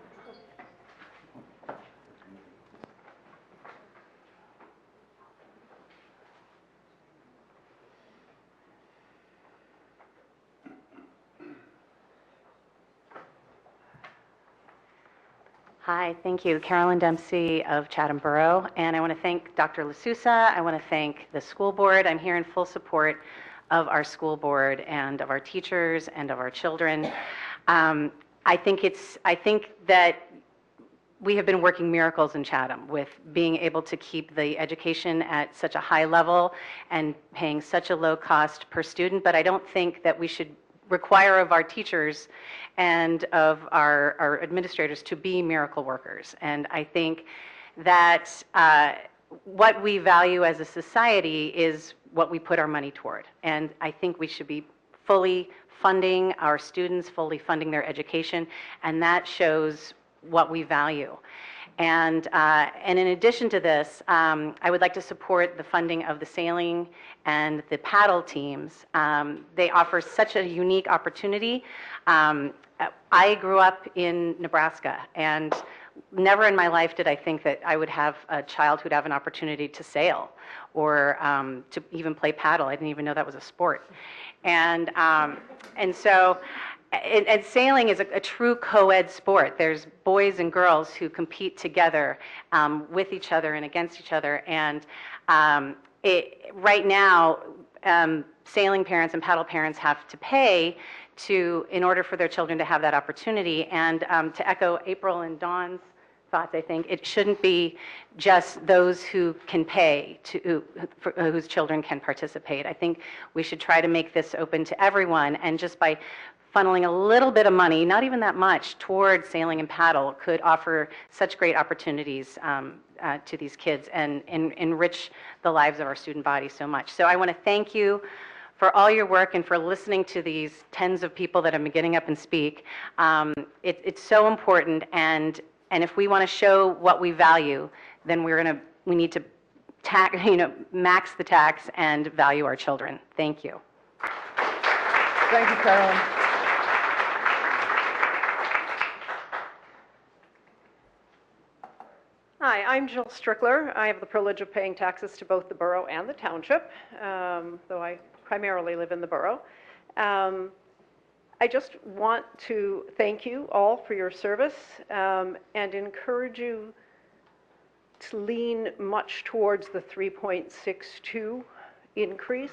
Speaker 15: Hi, thank you. Carolyn Dempsey of Chatham Borough, and I want to thank Dr. LaSousa. I want to thank the school board. I'm here in full support of our school board and of our teachers and of our children. I think that we have been working miracles in Chatham with being able to keep the education at such a high level and paying such a low cost per student, but I don't think that we should require of our teachers and of our administrators to be miracle workers. And I think that what we value as a society is what we put our money toward. And I think we should be fully funding our students, fully funding their education, and that shows what we value. And in addition to this, I would like to support the funding of the sailing and the paddle teams. They offer such a unique opportunity. I grew up in Nebraska, and never in my life did I think that I would have a child who'd have an opportunity to sail or to even play paddle. I didn't even know that was a sport. And so sailing is a true co-ed sport. There's boys and girls who compete together with each other and against each other. And right now, sailing parents and paddle parents have to pay in order for their children to have that opportunity. And to echo April and Dawn's thoughts, I think it shouldn't be just those who can pay whose children can participate. I think we should try to make this open to everyone, and just by funneling a little bit of money, not even that much, towards sailing and paddle could offer such great opportunities to these kids and enrich the lives of our student body so much. So I want to thank you for all your work and for listening to these tens of people that have been getting up and speak. It's so important, and if we want to show what we value, then we need to max the tax and value our children. Thank you.
Speaker 1: Thank you, Carolyn.
Speaker 16: Hi, I'm Jill Strickler. I have the privilege of paying taxes to both the borough and the township, though I primarily live in the borough. I just want to thank you all for your service and encourage you to lean much towards the 3.62 increase.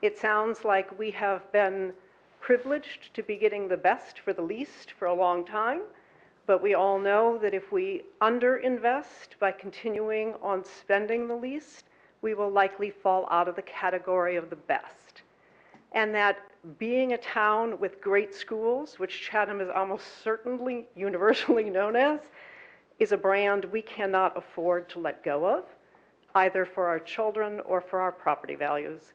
Speaker 16: It sounds like we have been privileged to be getting the best for the least for a long time. But we all know that if we underinvest by continuing on spending the least, we will likely fall out of the category of the best. And that being a town with great schools, which Chatham is almost certainly universally known as, is a brand we cannot afford to let go of, either for our children or for our property values.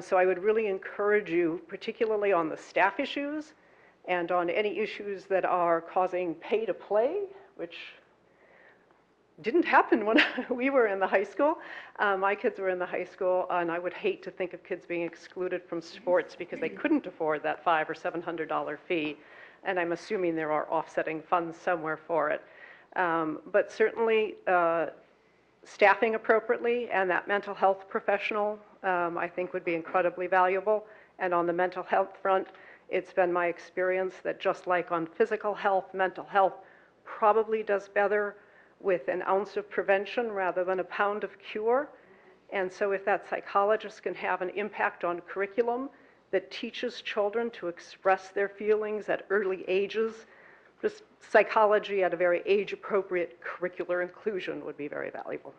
Speaker 16: So I would really encourage you, particularly on the staff issues, and on any issues that are causing pay to play, which didn't happen when we were in the high school. My kids were in the high school, and I would hate to think of kids being excluded from sports because they couldn't afford that $500 or $700 fee, and I'm assuming there are offsetting funds somewhere for it. But certainly staffing appropriately and that mental health professional, I think would be incredibly valuable. And on the mental health front, it's been my experience that just like on physical health, mental health probably does better with an ounce of prevention rather than a pound of cure. And so if that psychologist can have an impact on curriculum that teaches children to express their feelings at early ages, just psychology at a very age-appropriate curricular inclusion would be very valuable.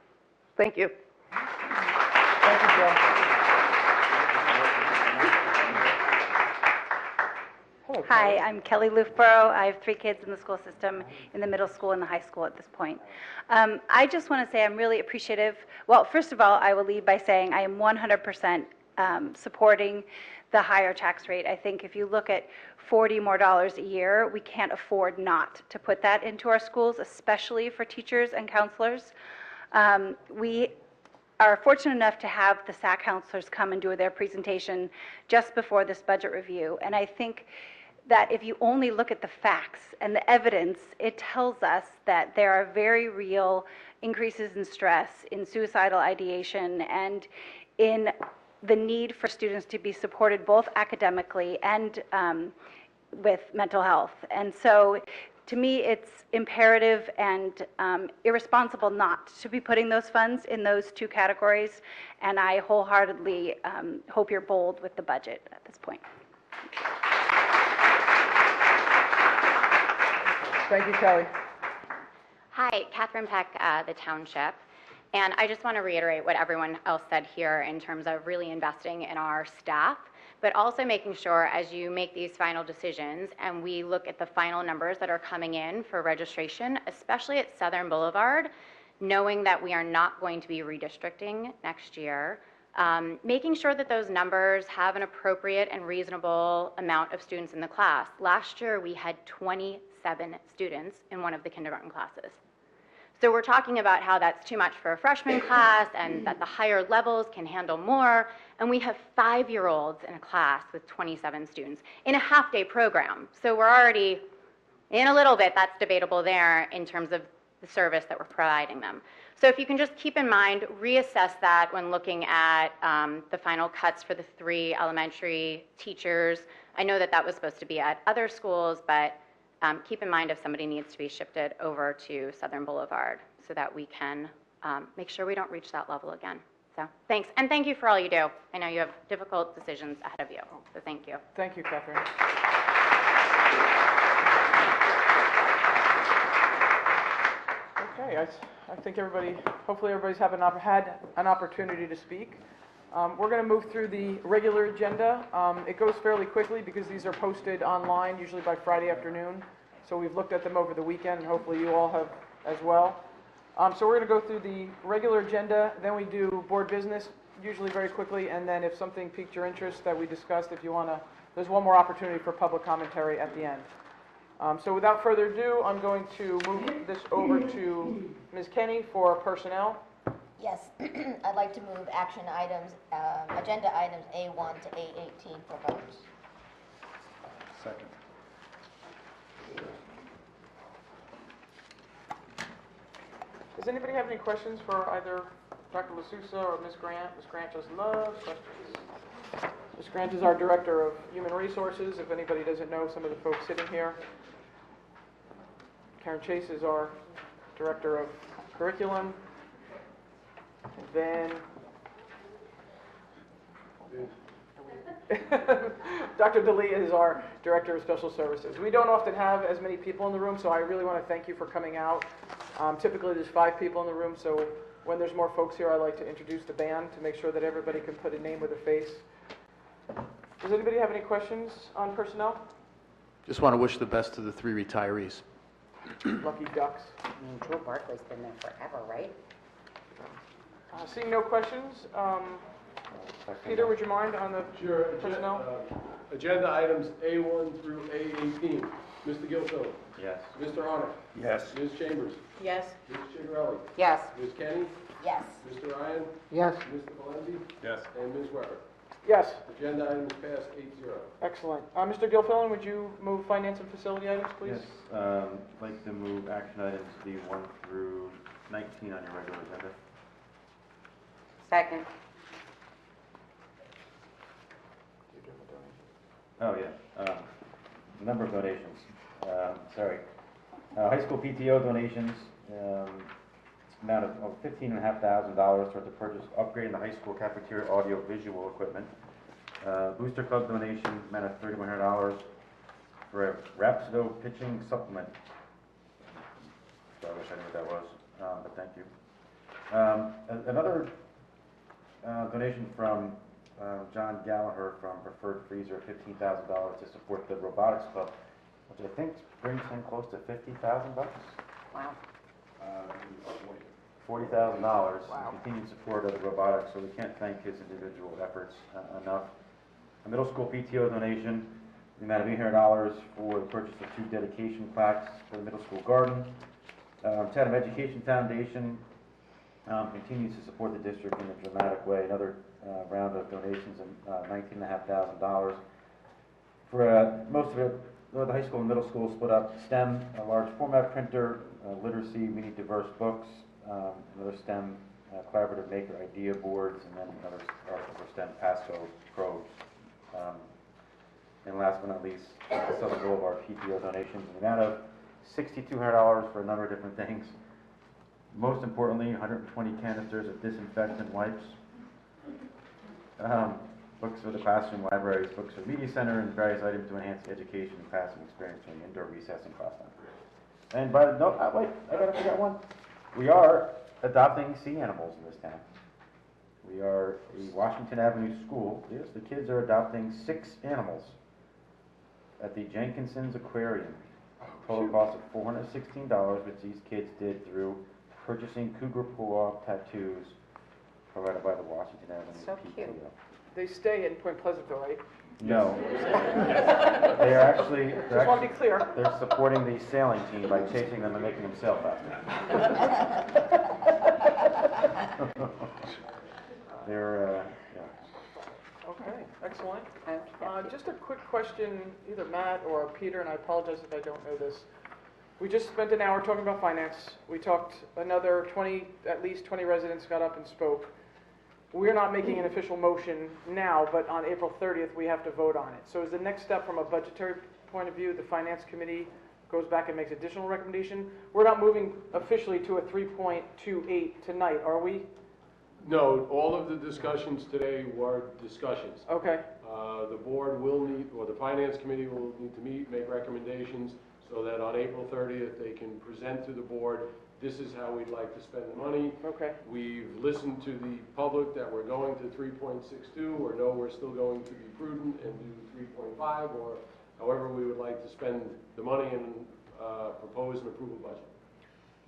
Speaker 16: Thank you.
Speaker 1: Thank you, Jill.
Speaker 17: Hi, I'm Kelly Loofborough. I have 3 kids in the school system, in the middle school and the high school at this point. I just want to say I'm really appreciative. Well, first of all, I will lead by saying I am 100% supporting the higher tax rate. I think if you look at $40 more a year, we can't afford not to put that into our schools, especially for teachers and counselors. We are fortunate enough to have the SAC counselors come and do their presentation just before this budget review. And I think that if you only look at the facts and the evidence, it tells us that there are very real increases in stress, in suicidal ideation, and in the need for students to be supported both academically and with mental health. And so To me, it's imperative and irresponsible not to be putting those funds in those two categories, and I wholeheartedly hope you're bold with the budget at this point.
Speaker 1: Thank you, Kelly.
Speaker 18: Hi, Catherine Peck, the Township. And I just want to reiterate what everyone else said here in terms of really investing in our staff, but also making sure as you make these final decisions and we look at the final numbers that are coming in for registration, especially at Southern Boulevard, knowing that we are not going to be redistricting next year, making sure that those numbers have an appropriate and reasonable amount of students in the class. Last year, we had 27 students in one of the kindergarten classes. So we're talking about how that's too much for a freshman class and that the higher levels can handle more. And we have 5-year-olds in a class with 27 students in a half-day program. So we're already, in a little bit, that's debatable there in terms of the service that we're providing them. So if you can just keep in mind, reassess that when looking at the final cuts for the 3 elementary teachers. I know that that was supposed to be at other schools, but keep in mind if somebody needs to be shifted over to Southern Boulevard so that we can make sure we don't reach that level again. So thanks, and thank you for all you do. I know you have difficult decisions ahead of you, so thank you.
Speaker 1: Thank you, Catherine. Okay, I think hopefully everybody's had an opportunity to speak. We're going to move through the regular agenda. It goes fairly quickly because these are posted online, usually by Friday afternoon. So we've looked at them over the weekend, and hopefully you all have as well. So we're going to go through the regular agenda, then we do board business, usually very quickly, and then if something piqued your interest that we discussed, if you want to, there's one more opportunity for public commentary at the end. So without further ado, I'm going to move this over to Ms. Kenny for personnel.
Speaker 5: Yes, I'd like to move action items, agenda items A1 to A18 for votes.
Speaker 3: Second.
Speaker 1: Does anybody have any questions for either Dr. LaSousa or Ms. Grant? Ms. Grant just loves questions. Ms. Grant is our Director of Human Resources, if anybody doesn't know some of the folks sitting here. Karen Chase is our Director of Curriculum. And then Dr. Dalia is our Director of Special Services. We don't often have as many people in the room, so I really want to thank you for coming out. Typically there's 5 people in the room, so when there's more folks here, I like to introduce the band to make sure that everybody can put a name with a face. Does anybody have any questions on personnel?
Speaker 2: Just want to wish the best to the 3 retirees.
Speaker 1: Lucky ducks.
Speaker 6: Drew Barkley's been there forever, right?
Speaker 1: Seeing no questions, Peter, would you mind on the
Speaker 4: Sure.
Speaker 1: personnel?
Speaker 4: Agenda items A1 through A18. Mr. Gilfillan.
Speaker 3: Yes.
Speaker 4: Mr. Honor.
Speaker 3: Yes.
Speaker 4: Ms. Chambers.
Speaker 6: Yes.
Speaker 4: Ms. Chigarelli.
Speaker 6: Yes.
Speaker 4: Ms. Kenny.
Speaker 5: Yes.
Speaker 4: Mr. Ryan.
Speaker 10: Yes.
Speaker 4: Mr. Valenzi.
Speaker 3: Yes.
Speaker 4: And Ms. Weber.
Speaker 1: Yes,
Speaker 4: Agenda items passed 8-0.
Speaker 1: excellent. Mr. Gilfillan, would you move finance and facility items, please?
Speaker 3: Yes, I'd like to move action items B1 through 19 on your regular agenda.
Speaker 6: Second.
Speaker 3: Oh, yeah. Number of donations. Sorry. High school PTO donations, amount of $15,500 towards the purchase, upgrading the high school cafeteria audio visual equipment. Booster Club donation, amount of $3,100 for a Rhapsody pitching supplement. So I wish I knew what that was, but thank you. Another donation from John Gallagher from Preferred Freezer, $15,000 to support the robotics club, which I think brings in close to $50,000.
Speaker 6: Wow.
Speaker 3: $40,000 in continued support of the robotics, so we can't thank his individual efforts enough. A middle school PTO donation, the amount of $800 for the purchase of 2 dedication plaques for the middle school garden. Chatham Education Foundation continues to support the district in a dramatic way. Another round of donations of $19,500. For most of it, the high school and middle school split up STEM, a large format printer, literacy, we need diverse books, another STEM collaborative maker idea boards, and then another for STEM Pasco probes. And last but not least, Southern Boulevard PTO donations in the amount of $6,200 for a number of different things. Most importantly, 120 canisters of disinfectant wipes. Books for the classroom, libraries, books for the media center, and various items to enhance the education and classroom experience during indoor recess and class time. And by the, no, wait, I gotta forget one. We are adopting sea animals in this town. We are a Washington Avenue school. Yes, the kids are adopting 6 animals at the Jenkinson's Aquarium. Total cost of $416, which these kids did through purchasing cougar paw tattoos provided by the Washington Avenue
Speaker 5: So
Speaker 3: PTO.
Speaker 5: cute.
Speaker 1: They stay in Point Pleasantville, right?
Speaker 3: No. They are actually,
Speaker 1: Just want to be clear.
Speaker 3: they're supporting the sailing team by chasing them and making them sail faster. They're, yeah.
Speaker 1: Okay, excellent. Just a quick question, either Matt or Peter, and I apologize if I don't know this. We just spent an hour talking about finance. We talked another 20, at least 20 residents got up and spoke. We're not making an official motion now, but on April 30th, we have to vote on it. So is the next step from a budgetary point of view, the finance committee goes back and makes additional recommendation? We're not moving officially to a 3.28 tonight, are we?
Speaker 4: No, all of the discussions today were discussions.
Speaker 1: Okay.
Speaker 4: The board will need, or the finance committee will need to meet, make recommendations, so that on April 30th, they can present to the board, this is how we'd like to spend the money.
Speaker 1: Okay.
Speaker 4: We've listened to the public that we're going to 3.62, or no, we're still going to be prudent and do 3.5, or however we would like to spend the money and propose and approve a budget.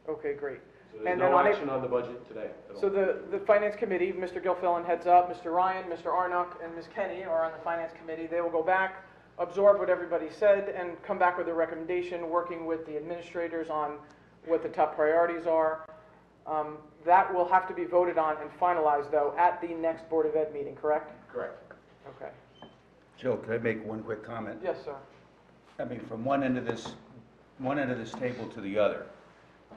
Speaker 1: Okay, great.
Speaker 4: So there's
Speaker 1: And
Speaker 4: no
Speaker 1: then on
Speaker 4: action on the budget today at all.
Speaker 1: So the finance committee, Mr. Gilfillan heads up, Mr. Ryan, Mr. Arnott, and Ms. Kenny are on the finance committee. They will go back, absorb what everybody said, and come back with a recommendation, working with the administrators on what the top priorities are. That will have to be voted on and finalized, though, at the next Board of Ed meeting, correct?
Speaker 4: Correct.
Speaker 1: Okay.
Speaker 19: Joe, could I make one quick comment?
Speaker 1: Yes, sir.
Speaker 19: I mean, from one end of this table to the other,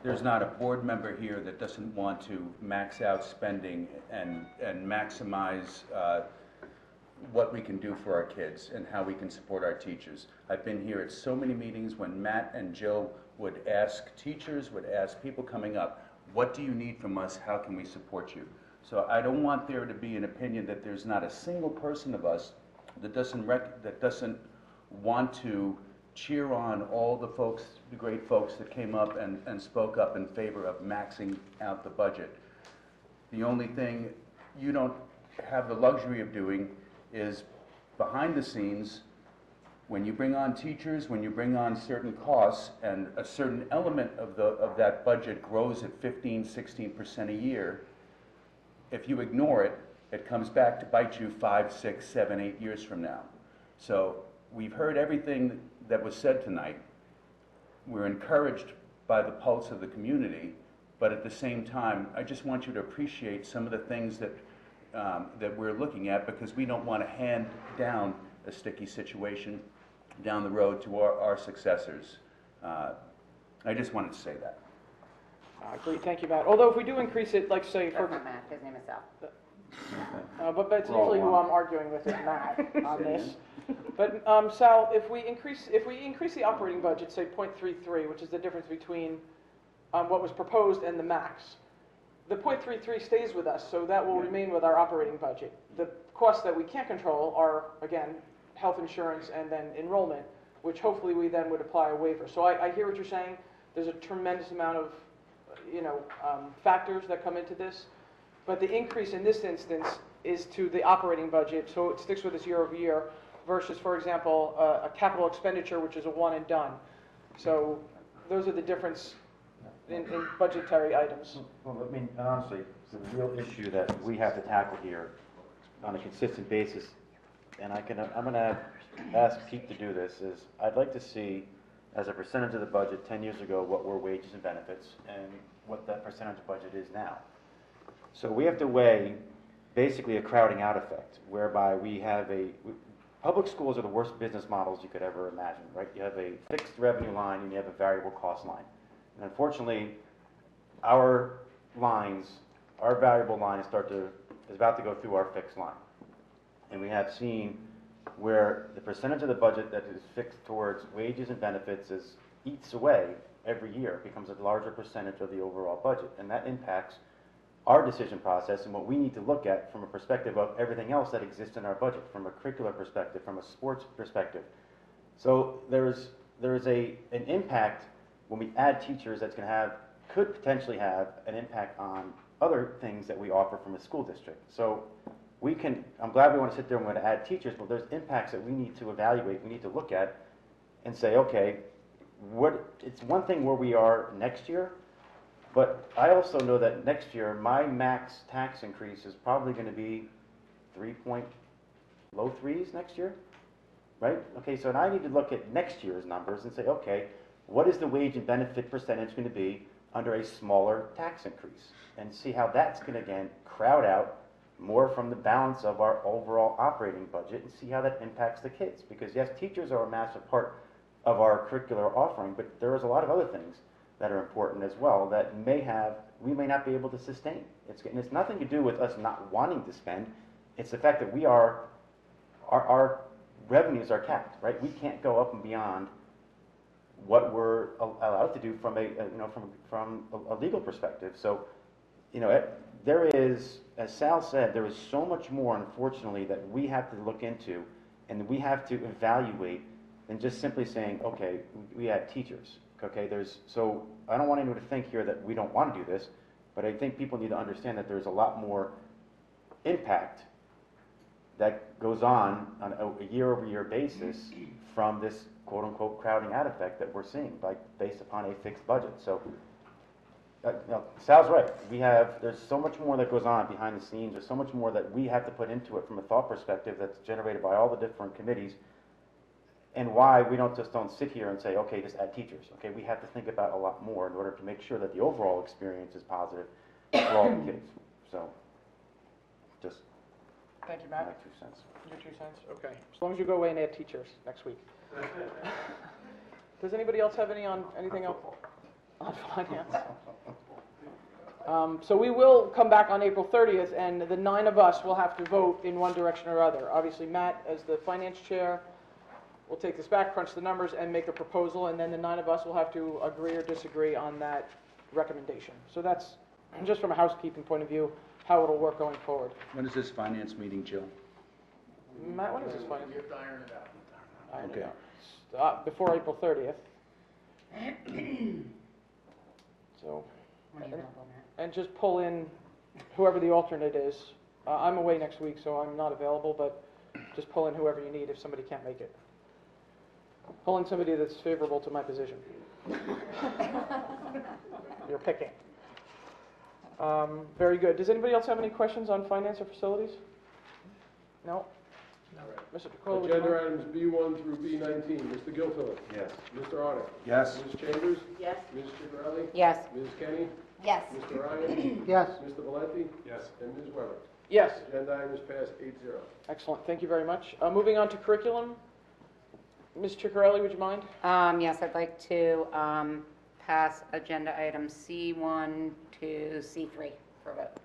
Speaker 19: there's not a board member here that doesn't want to max out spending and maximize what we can do for our kids and how we can support our teachers. I've been here at so many meetings when Matt and Jill would ask teachers, would ask people coming up, what do you need from us? How can we support you? So I don't want there to be an opinion that there's not a single person of us that doesn't want to cheer on all the folks, the great folks that came up and spoke up in favor of maxing out the budget. The only thing you don't have the luxury of doing is behind the scenes, when you bring on teachers, when you bring on certain costs, and a certain element of that budget grows at 15, 16% a year, if you ignore it, it comes back to bite you 5, 6, 7, 8 years from now. So we've heard everything that was said tonight. We're encouraged by the pulse of the community, but at the same time, I just want you to appreciate some of the things that we're looking at, because we don't want to hand down a sticky situation down the road to our successors. I just wanted to say that.
Speaker 1: Great, thank you, Matt. Although if we do increase it, like say for...
Speaker 6: That's not Matt, his name is Sal.
Speaker 1: But that's
Speaker 3: We're all
Speaker 1: usually who
Speaker 3: one.
Speaker 1: I'm arguing with is Matt on this. But Sal, if we increase the operating budget, say 0.33, which is the difference between what was proposed and the max, the 0.33 stays with us, so that will remain with our operating budget. The costs that we can't control are, again, health insurance and then enrollment, which hopefully we then would apply a waiver. So I hear what you're saying. There's a tremendous amount of, factors that come into this. But the increase in this instance is to the operating budget, so it sticks with us year over year, versus, for example, a capital expenditure, which is a one and done. So those are the difference in budgetary items.
Speaker 3: Well, I mean, honestly, the real issue that we have to tackle here on a consistent basis, and I'm going to ask Pete to do this, is I'd like to see, as a percentage of the budget 10 years ago, what were wages and benefits, and what that percentage budget is now. So we have to weigh basically a crowding out effect, whereby public schools are the worst business models you could ever imagine, right? You have a fixed revenue line and you have a variable cost line. And unfortunately, our variable line is about to go through our fixed line. And we have seen where the percentage of the budget that is fixed towards wages and benefits eats away every year. It becomes a larger percentage of the overall budget, and that impacts our decision process and what we need to look at from a perspective of everything else that exists in our budget, from a curricular perspective, from a sports perspective. So there is an impact when we add teachers that's going to have, could potentially have an impact on other things that we offer from a school district. So we can, I'm glad we want to sit there and we're going to add teachers, but there's impacts that we need to evaluate, we need to look at and say, okay, it's one thing where we are next year, but I also know that next year my max tax increase is probably going to be low threes next year, right? Okay, so now I need to look at next year's numbers and say, okay, what is the wage and benefit percentage going to be under a smaller tax increase? And see how that's going to, again, crowd out more from the balance of our overall operating budget and see how that impacts the kids. Because yes, teachers are a massive part of our curricular offering, but there is a lot of other things that are important as well that we may not be able to sustain. It's nothing to do with us not wanting to spend. It's the fact that our revenues are capped, right? We can't go up and beyond what we're allowed to do from a legal perspective. So, there is, as Sal said, there is so much more, unfortunately, that we have to look into and we have to evaluate than just simply saying, okay, we add teachers. Okay, so I don't want anyone to think here that we don't want to do this, but I think people need to understand that there's a lot more impact that goes on a year-over-year basis from this quote-unquote crowding out effect that we're seeing, based upon a fixed budget. So, Sal's right. There's so much more that goes on behind the scenes. There's so much more that we have to put into it from a thought perspective that's generated by all the different committees, and why we don't sit here and say, okay, just add teachers. Okay, we have to think about a lot more in order to make sure that the overall experience is positive for all the kids. So, just
Speaker 1: Thank you, Matt.
Speaker 3: my 2 cents.
Speaker 1: Your 2 cents? Okay. As long as you go away and add teachers next week. Does anybody else have anything else on finance? So we will come back on April 30th, and the 9 of us will have to vote in one direction or other. Obviously, Matt, as the finance chair, will take this back, crunch the numbers, and make a proposal, and then the 9 of us will have to agree or disagree on that recommendation. So that's, just from a housekeeping point of view, how it'll work going forward.
Speaker 19: When is this finance meeting, Jill?
Speaker 1: Matt, when is this finance?
Speaker 2: You have to iron it out.
Speaker 1: Iron it
Speaker 19: Okay.
Speaker 1: out. Before April 30th. So, and just pull in whoever the alternate is. I'm away next week, so I'm not available, but just pull in whoever you need if somebody can't make it. Pull in somebody that's favorable to my position. You're picking. Very good. Does anybody else have any questions on finance or facilities? No? Mr. DeCola, would you
Speaker 4: Agenda
Speaker 1: mind?
Speaker 4: items B1 through B19. Mr. Gilfillan?
Speaker 3: Yes.
Speaker 4: Mr. Arnott?
Speaker 19: Yes.
Speaker 4: Ms. Chambers?
Speaker 5: Yes.
Speaker 4: Ms. Chigarelli?
Speaker 6: Yes.
Speaker 4: Ms. Kenny?
Speaker 5: Yes.
Speaker 4: Mr. Ryan?
Speaker 10: Yes.
Speaker 4: Mr. Valenti?
Speaker 19: Yes.
Speaker 4: And Ms. Weber?
Speaker 1: Yes.
Speaker 4: Agenda items passed 8-0.
Speaker 1: Excellent. Thank you very much. Moving on to curriculum. Ms. Ciccarelli, would you mind?
Speaker 6: Yes, I'd like to pass agenda item C1 to C3 for vote.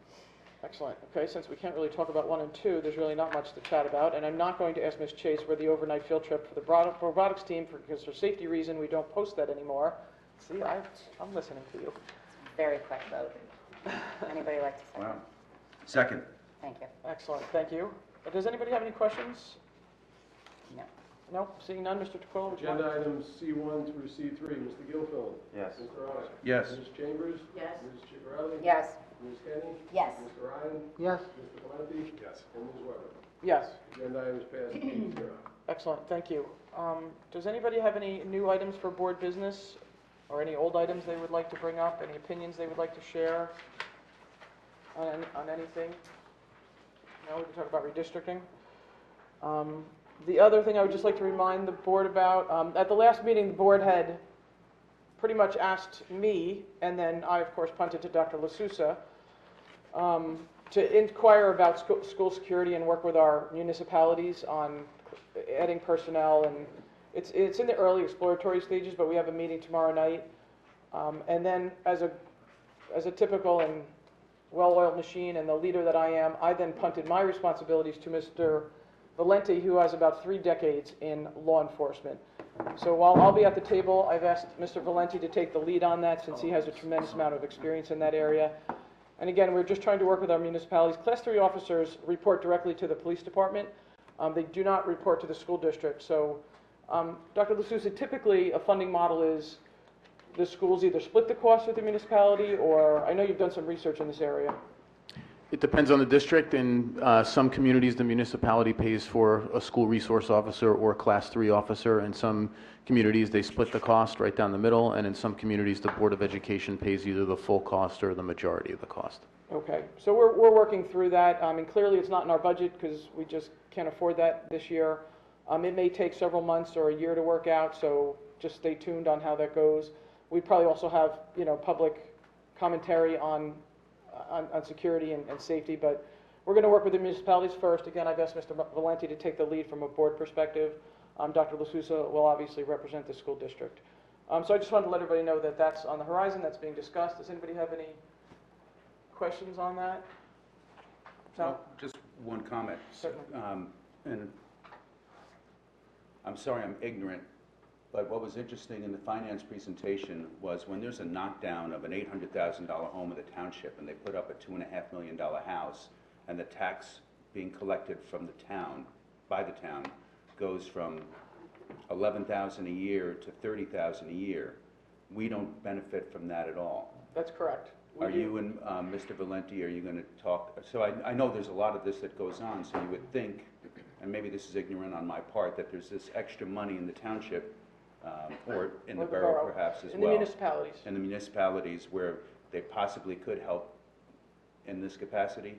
Speaker 1: Excellent. Okay, since we can't really talk about 1 and 2, there's really not much to chat about, and I'm not going to ask Ms. Chase where the overnight field trip for the robotics team, because for safety reason, we don't post that anymore. See, I'm listening to you.
Speaker 6: Very quick vote. Anybody like to say?
Speaker 19: Wow. Second.
Speaker 6: Thank you.
Speaker 1: Excellent, thank you. Does anybody have any questions?
Speaker 6: No.
Speaker 1: No? Seeing none, Mr. DeCola, would you mind?
Speaker 4: Agenda items C1 through C3. Mr. Gilfillan?
Speaker 3: Yes.
Speaker 4: Mr. Arnott?
Speaker 19: Yes.
Speaker 4: Ms. Chambers?
Speaker 5: Yes.
Speaker 4: Ms. Chigarelli?
Speaker 6: Yes.
Speaker 4: Ms. Kenny?
Speaker 5: Yes.
Speaker 4: Mr. Ryan?
Speaker 10: Yes.
Speaker 4: Mr. Valenti? Yes. And Ms. Weber?
Speaker 1: Yes.
Speaker 4: Agenda items passed 8-0.
Speaker 1: Excellent, thank you. Does anybody have any new items for board business, or any old items they would like to bring up, any opinions they would like to share on anything? No, we can talk about redistricting. The other thing I would just like to remind the board about, at the last meeting, the board had pretty much asked me, and then I, of course, punted to Dr. LaSousa, to inquire about school security and work with our municipalities on adding personnel. And it's in the early exploratory stages, but we have a meeting tomorrow night. And then, as a typical and well-oiled machine and the leader that I am, I then punted my responsibilities to Mr. Valenti, who has about 3 decades in law enforcement. So while I'll be at the table, I've asked Mr. Valenti to take the lead on that since he has a tremendous amount of experience in that area. And again, we're just trying to work with our municipalities. Class 3 officers report directly to the police department. They do not report to the school district. So, Dr. LaSousa, typically a funding model is the schools either split the cost with the municipality, or I know you've done some research in this area.
Speaker 2: It depends on the district. In some communities, the municipality pays for a school resource officer or a Class 3 officer. In some communities, they split the cost right down the middle, and in some communities, the Board of Education pays either the full cost or the majority of the cost.
Speaker 1: Okay, so we're working through that. And clearly, it's not in our budget because we just can't afford that this year. It may take several months or a year to work out, so just stay tuned on how that goes. We probably also have, public commentary on security and safety, but we're going to work with the municipalities first. Again, I've asked Mr. Valenti to take the lead from a board perspective. Dr. LaSousa will obviously represent the school district. So I just wanted to let everybody know that that's on the horizon, that's being discussed. Does anybody have any questions on that?
Speaker 19: Well, just one comment.
Speaker 1: Certainly.
Speaker 19: And I'm sorry I'm ignorant, but what was interesting in the finance presentation was when there's a knockdown of an $800,000 home in the township and they put up a $2.5 million house, and the tax being collected from the town, by the town, goes from $11,000 a year to $30,000 a year, we don't benefit from that at all.
Speaker 1: That's correct.
Speaker 19: Are you and Mr. Valenti, are you going to talk? So I know there's a lot of this that goes on, so you would think, and maybe this is ignorant on my part, that there's this extra money in the township or in the borough perhaps as well.
Speaker 1: In the municipalities.
Speaker 19: In the municipalities where they possibly could help in this capacity?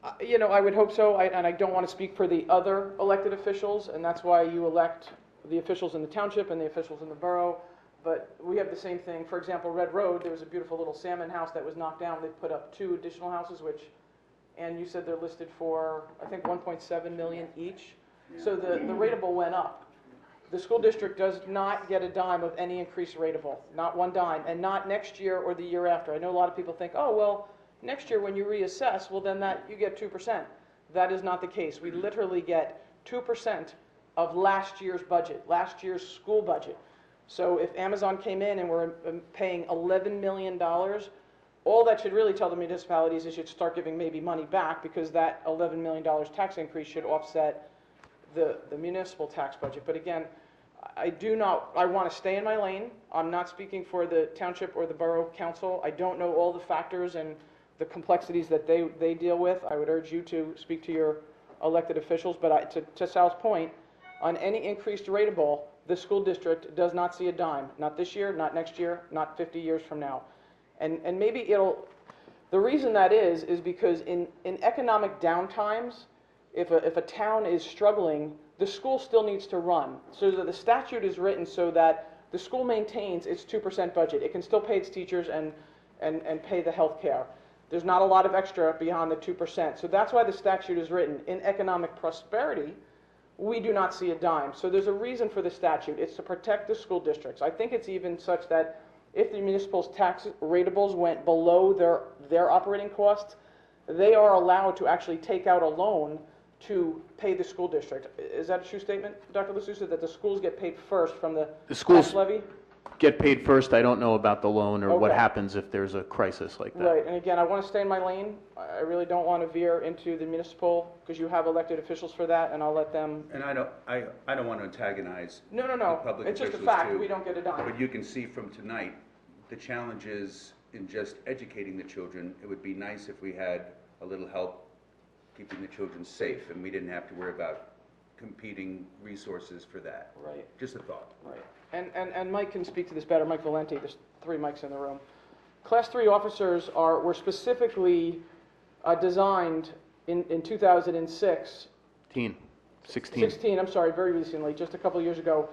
Speaker 1: I would hope so, and I don't want to speak for the other elected officials, and that's why you elect the officials in the township and the officials in the borough. But we have the same thing. For example, Red Road, there was a beautiful little salmon house that was knocked down. They put up 2 additional houses, and you said they're listed for, I think, 1.7 million each. So the rateable went up. The school district does not get a dime of any increased rateable, not one dime, and not next year or the year after. I know a lot of people think, oh, well, next year when you reassess, well, then you get 2%. That is not the case. We literally get 2% of last year's budget, last year's school budget. So if Amazon came in and we're paying $11 million, all that should really tell the municipalities is you should start giving maybe money back, because that $11 million tax increase should offset the municipal tax budget. But again, I want to stay in my lane. I'm not speaking for the township or the borough council. I don't know all the factors and the complexities that they deal with. I would urge you to speak to your elected officials. But to Sal's point, on any increased rateable, the school district does not see a dime. Not this year, not next year, not 50 years from now. And maybe the reason that is because in economic downtimes, if a town is struggling, the school still needs to run. So that the statute is written so that the school maintains its 2% budget. It can still pay its teachers and pay the health care. There's not a lot of extra beyond the 2%. So that's why the statute is written. In economic prosperity, we do not see a dime. So there's a reason for the statute. It's to protect the school districts. I think it's even such that if the municipal's tax ratables went below their operating costs, they are allowed to actually take out a loan to pay the school district. Is that a true statement, Dr. LaSousa, that the schools get paid first from the
Speaker 2: schools
Speaker 1: tax levy?
Speaker 2: Get paid first. I don't know about the loan or what
Speaker 1: Okay.
Speaker 2: happens if there's a crisis like that.
Speaker 1: Right, and again, I want to stay in my lane. I really don't want to veer into the municipal, because you have elected officials for that, and I'll let them.
Speaker 19: And I don't want to antagonize
Speaker 1: No,
Speaker 19: the public
Speaker 1: it's just a
Speaker 19: officials
Speaker 1: fact.
Speaker 19: too,
Speaker 1: We don't get a dime.
Speaker 19: but you can see from tonight, the challenges in just educating the children. It would be nice if we had a little help keeping the children safe, and we didn't have to worry about competing resources for that.
Speaker 1: Right.
Speaker 19: Just a thought.
Speaker 1: Right. And Mike can speak to this better, Mike Valenti. There's 3 mics in the room. Class 3 officers were specifically designed in 2006. 16, I'm sorry, very recently, just a couple of years ago.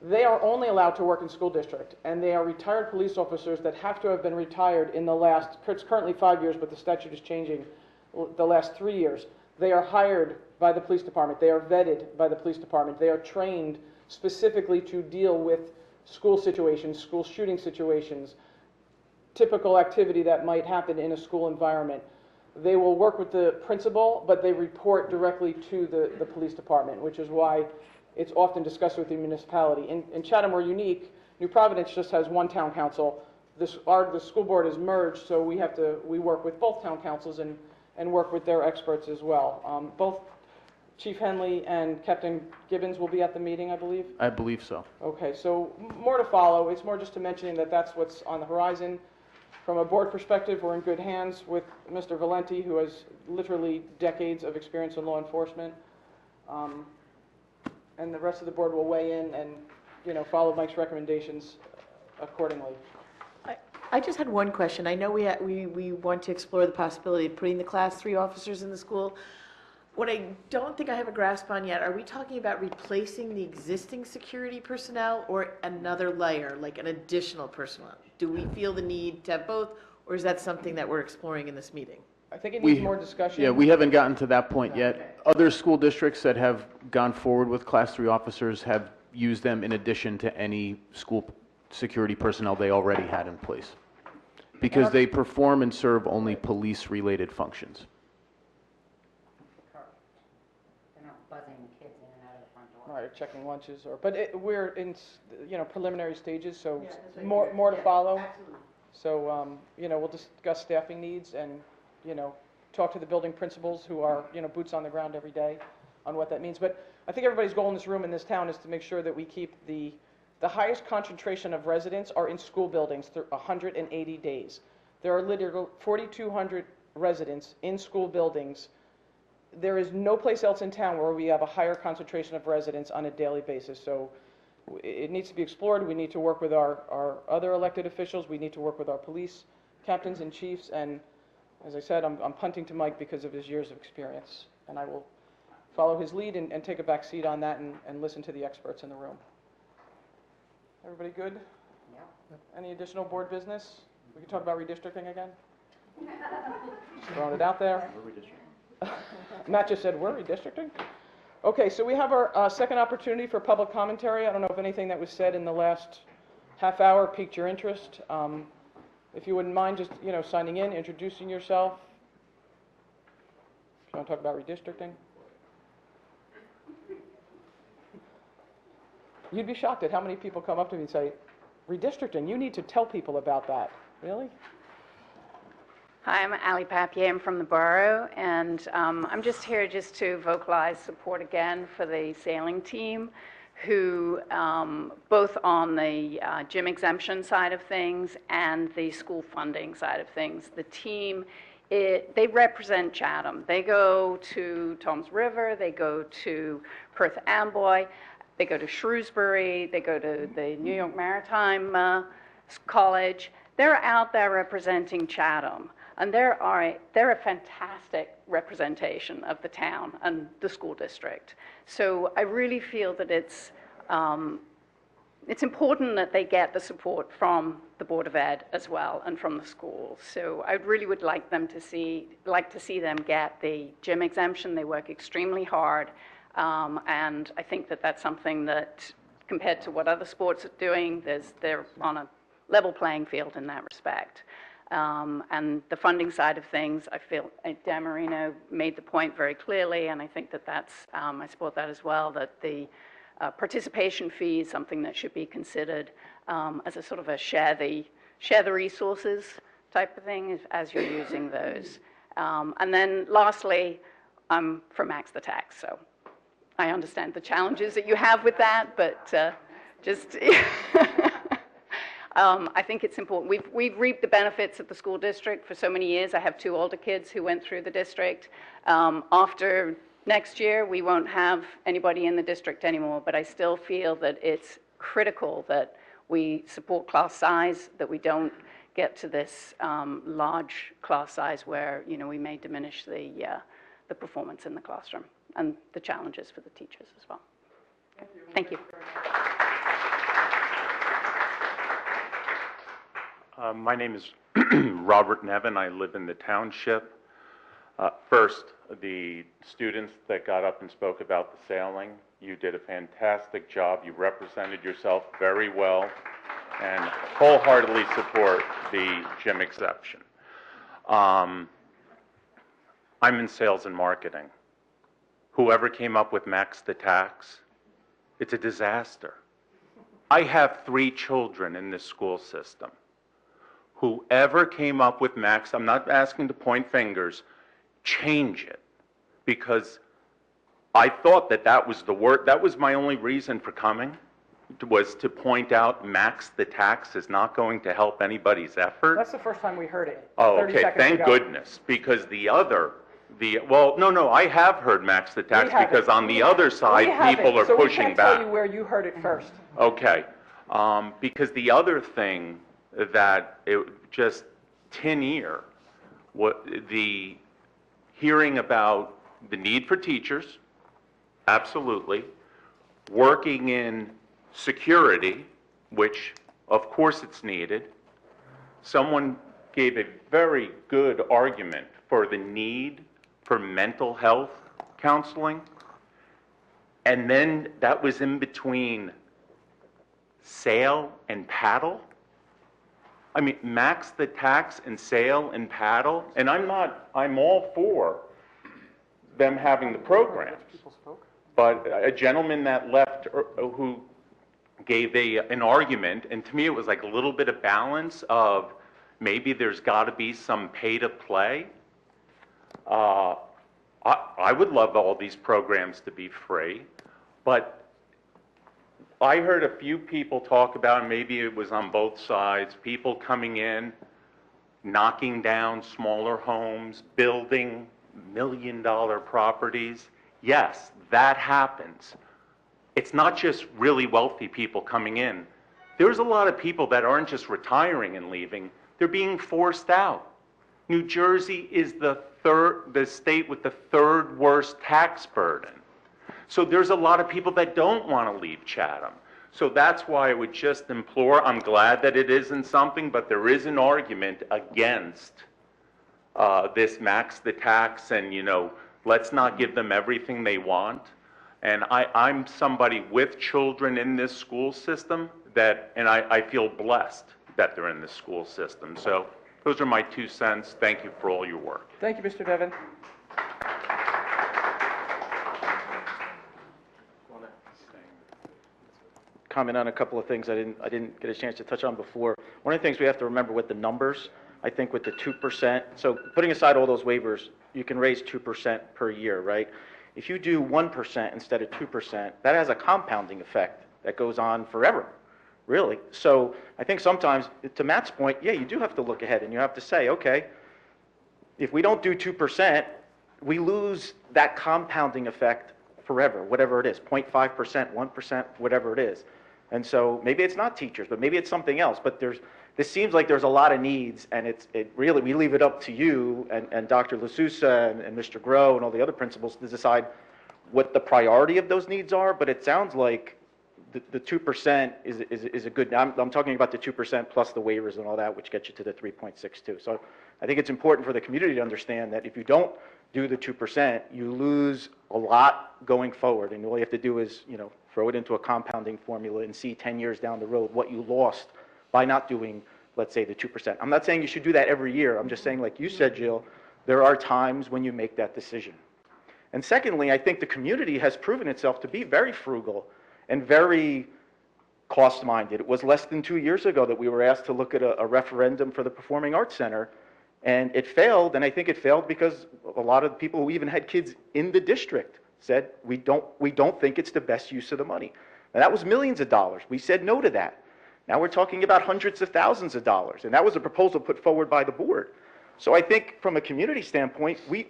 Speaker 1: They are only allowed to work in school district, and they are retired police officers that have to have been retired in the last, it's currently 5 years, but the statute is changing, the last 3 years. They are hired by the police department. They are vetted by the police department. They are trained specifically to deal with school situations, school shooting situations, typical activity that might happen in a school environment. They will work with the principal, but they report directly to the police department, which is why it's often discussed with the municipality. In Chatham, we're unique. New Providence just has one town council. The school board is merged, so we work with both town councils and work with their experts as well. Both Chief Henley and Captain Gibbons will be at the meeting, I believe.
Speaker 2: I believe so.
Speaker 1: Okay, so more to follow. It's more just to mention that that's what's on the horizon. From a board perspective, we're in good hands with Mr. Valenti, who has literally decades of experience in law enforcement. And the rest of the board will weigh in and, follow Mike's recommendations accordingly.
Speaker 20: I just had one question. I know we want to explore the possibility of putting the Class 3 officers in the school. What I don't think I have a grasp on yet, are we talking about replacing the existing security personnel or another layer, like an additional personnel? Do we feel the need to have both, or is that something that we're exploring in this meeting?
Speaker 1: I think it needs more discussion.
Speaker 2: Yeah, we haven't gotten to that point yet. Other school districts that have gone forward with Class 3 officers have used them in addition to any school security personnel they already had in place, because they perform and serve only police-related functions.
Speaker 1: Right, checking lunches, but we're in, preliminary stages, so more to follow.
Speaker 20: Absolutely.
Speaker 1: So, we'll discuss staffing needs and, talk to the building principals who are, boots on the ground every day on what that means. But I think everybody's goal in this room, in this town, is to make sure that we keep the highest concentration of residents are in school buildings through 180 days. There are literally 4,200 residents in school buildings. There is no place else in town where we have a higher concentration of residents on a daily basis. So it needs to be explored. We need to work with our other elected officials. We need to work with our police captains and chiefs. And as I said, I'm punting to Mike because of his years of experience. And I will follow his lead and take a back seat on that and listen to the experts in the room. Everybody good? Yeah. Any additional board business? We can talk about redistricting again? Just throwing it out there. Matt just said, we're redistricting? Okay, so we have our second opportunity for public commentary. I don't know if anything that was said in the last half hour piqued your interest. If you wouldn't mind just, signing in, introducing yourself. If you want to talk about redistricting. You'd be shocked at how many people come up to me and say, redistricting, you need to tell people about that. Really?
Speaker 15: Hi, I'm Allie Papier. I'm from the borough, and I'm just here just to vocalize support again for the sailing team, who both on the gym exemption side of things and the school funding side of things. The team, they represent Chatham. They go to Toms River, they go to Perth Amboy, they go to Shrewsbury, they go to the New York Maritime College. They're out there representing Chatham. And they're a fantastic representation of the town and the school district. So I really feel that it's important that they get the support from the Board of Ed as well and from the schools. So I really would like to see them get the gym exemption. They work extremely hard, and I think that that's something that, compared to what other sports are doing, they're on a level playing field in that respect. And the funding side of things, I feel Dan Marino made the point very clearly, and I think that I support that as well, that the participation fee is something that should be considered as a sort of a share the resources type of thing as you're using those. And then lastly, I'm for Max the Tax, so I understand the challenges that you have with that, but just... I think it's important. We've reaped the benefits of the school district for so many years. I have two older kids who went through the district. After next year, we won't have anybody in the district anymore, but I still feel that it's critical that we support class size, that we don't get to this large class size where, we may diminish the performance in the classroom and the challenges for the teachers as well. Thank you.
Speaker 21: My name is Robert Nevin. I live in the township. First, the students that got up and spoke about the sailing, you did a fantastic job. You represented yourself very well and wholeheartedly support the gym exception. I'm in sales and marketing. Whoever came up with Max the Tax It's a disaster. I have 3 children in this school system. Whoever came up with max, I'm not asking to point fingers, change it. Because I thought that was the word, that was my only reason for coming, was to point out max the tax is not going to help anybody's effort.
Speaker 1: That's the first time we heard it.
Speaker 21: Oh,
Speaker 1: 30
Speaker 21: okay,
Speaker 1: seconds
Speaker 21: thank
Speaker 1: ago.
Speaker 21: goodness, because well, no, I have heard max the tax,
Speaker 1: We haven't.
Speaker 21: because on the other
Speaker 1: We
Speaker 21: side,
Speaker 1: haven't,
Speaker 21: people are
Speaker 1: so we
Speaker 21: pushing
Speaker 1: can't tell
Speaker 21: back.
Speaker 1: you where you heard it first.
Speaker 21: Okay, because the other thing that just tin ear, the hearing about the need for teachers, absolutely, working in security, which of course it's needed. Someone gave a very good argument for the need for mental health counseling, and then that was in between sail and paddle. I mean, max the tax and sail and paddle, and I'm all for them having the programs. But a gentleman that left who gave an argument, and to me it was like a little bit of balance of maybe there's got to be some pay to play. I would love all these programs to be free, but I heard a few people talk about, and maybe it was on both sides, people coming in, knocking down smaller homes, building million-dollar properties. Yes, that happens. It's not just really wealthy people coming in. There's a lot of people that aren't just retiring and leaving, they're being forced out. New Jersey is the state with the 3rd worst tax burden. So there's a lot of people that don't want to leave Chatham. So that's why I would just implore, I'm glad that it isn't something, but there is an argument against this max the tax and, let's not give them everything they want. And I'm somebody with children in this school system and I feel blessed that they're in this school system. So those are my 2 cents. Thank you for all your work.
Speaker 1: Thank you, Mr. Devon.
Speaker 8: Comment on a couple of things I didn't get a chance to touch on before. One of the things we have to remember with the numbers, I think with the 2%, so putting aside all those waivers, you can raise 2% per year, right? If you do 1% instead of 2%, that has a compounding effect that goes on forever, really. So I think sometimes, to Matt's point, yeah, you do have to look ahead and you have to say, okay, if we don't do 2%, we lose that compounding effect forever, whatever it is, 0.5%, 1%, whatever it is. And so maybe it's not teachers, but maybe it's something else. But this seems like there's a lot of needs, and it really, we leave it up to you and Dr. LaSousa and Mr. Groh and all the other principals to decide what the priority of those needs are. But it sounds like the 2% is a good, I'm talking about the 2% plus the waivers and all that, which gets you to the 3.62. So I think it's important for the community to understand that if you don't do the 2%, you lose a lot going forward. And all you have to do is, throw it into a compounding formula and see 10 years down the road what you lost by not doing, let's say, the 2%. I'm not saying you should do that every year. I'm just saying, like you said, Jill, there are times when you make that decision. And secondly, I think the community has proven itself to be very frugal and very cost-minded. It was less than 2 years ago that we were asked to look at a referendum for the Performing Arts Center, and it failed, and I think it failed because a lot of the people who even had kids in the district said, we don't think it's the best use of the money. Now, that was millions of dollars. We said no to that. Now we're talking about hundreds of thousands of dollars, and that was a proposal put forward by the board. So I think from a community standpoint, we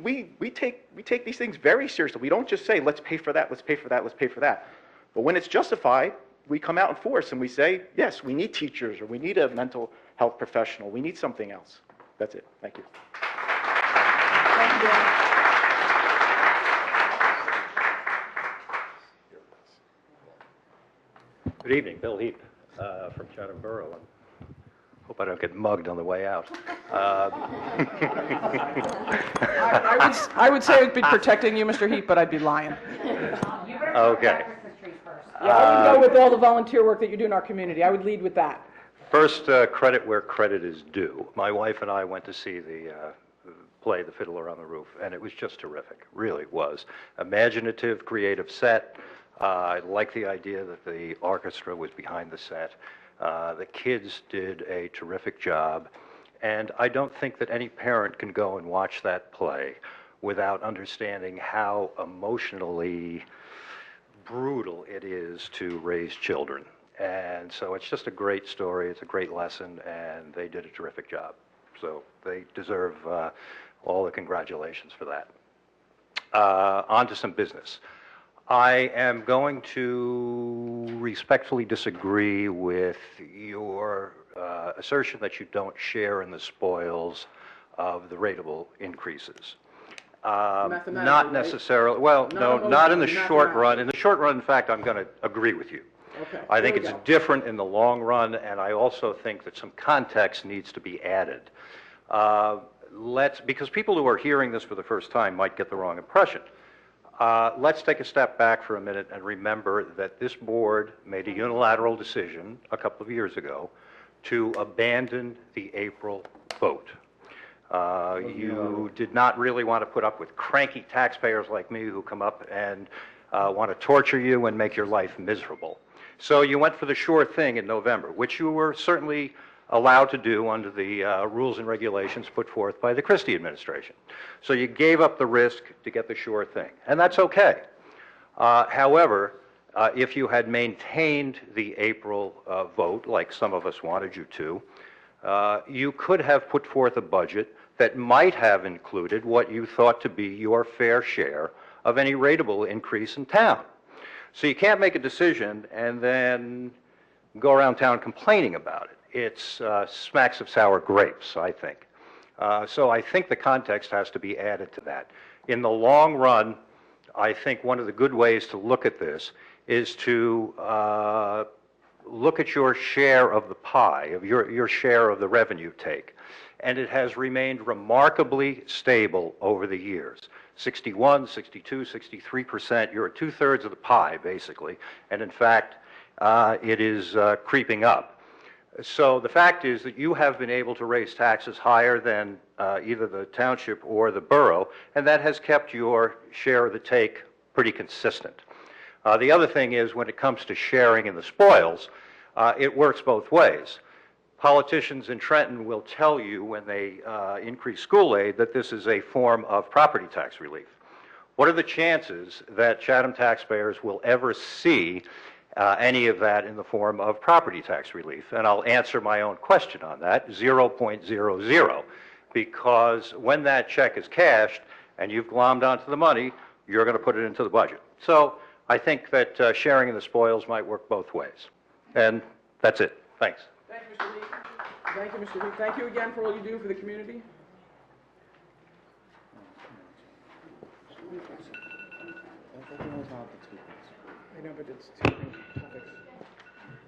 Speaker 8: take these things very seriously. We don't just say, let's pay for that, let's pay for that, let's pay for that. But when it's justified, we come out in force and we say, yes, we need teachers, or we need a mental health professional, we need something else. That's it. Thank you.
Speaker 1: Thank you.
Speaker 7: Good evening, Bill Heap from Chatham Borough. Hope I don't get mugged on the way out.
Speaker 1: I would say I'd be protecting you, Mr. Heap, but I'd be lying.
Speaker 7: Okay.
Speaker 1: Yeah, I would go with all the volunteer work that you do in our community. I would lead with that.
Speaker 7: First, credit where credit is due. My wife and I went to see the play, The Fiddler on the Roof, and it was just terrific. Really was. Imaginative, creative set. I like the idea that the orchestra was behind the set. The kids did a terrific job, and I don't think that any parent can go and watch that play without understanding how emotionally brutal it is to raise children. And so it's just a great story, it's a great lesson, and they did a terrific job. So they deserve all the congratulations for that. On to some business. I am going to respectfully disagree with your assertion that you don't share in the spoils of the rateable increases. Not necessarily, well, no, not in the short run. In the short run, in fact, I'm going to agree with you.
Speaker 1: Okay.
Speaker 7: I think it's different in the long run, and I also think that some context needs to be added. Because people who are hearing this for the first time might get the wrong impression. Let's take a step back for a minute and remember that this board made a unilateral decision a couple of years ago to abandon the April vote. You did not really want to put up with cranky taxpayers like me who come up and want to torture you and make your life miserable. So you went for the sure thing in November, which you were certainly allowed to do under the rules and regulations put forth by the Christie administration. So you gave up the risk to get the sure thing, and that's okay. However, if you had maintained the April vote, like some of us wanted you to, you could have put forth a budget that might have included what you thought to be your fair share of any rateable increase in town. So you can't make a decision and then go around town complaining about it. It's smacks of sour grapes, I think. So I think the context has to be added to that. In the long run, I think one of the good ways to look at this is to look at your share of the pie, of your share of the revenue take. And it has remained remarkably stable over the years. 61, 62, 63%, you're at 2/3 of the pie, basically. And in fact, it is creeping up. So the fact is that you have been able to raise taxes higher than either the township or the borough, and that has kept your share of the take pretty consistent. The other thing is, when it comes to sharing in the spoils, it works both ways. Politicians in Trenton will tell you when they increase school aid that this is a form of property tax relief. What are the chances that Chatham taxpayers will ever see any of that in the form of property tax relief? And I'll answer my own question on that, 0.00, because when that check is cashed and you've glommed onto the money, you're going to put it into the budget. So I think that sharing in the spoils might work both ways. And that's it. Thanks.
Speaker 1: Thank you, Mr. Heath. Thank you, Mr. Heath. Thank you again for all you do for the community. I know, but it's two new topics.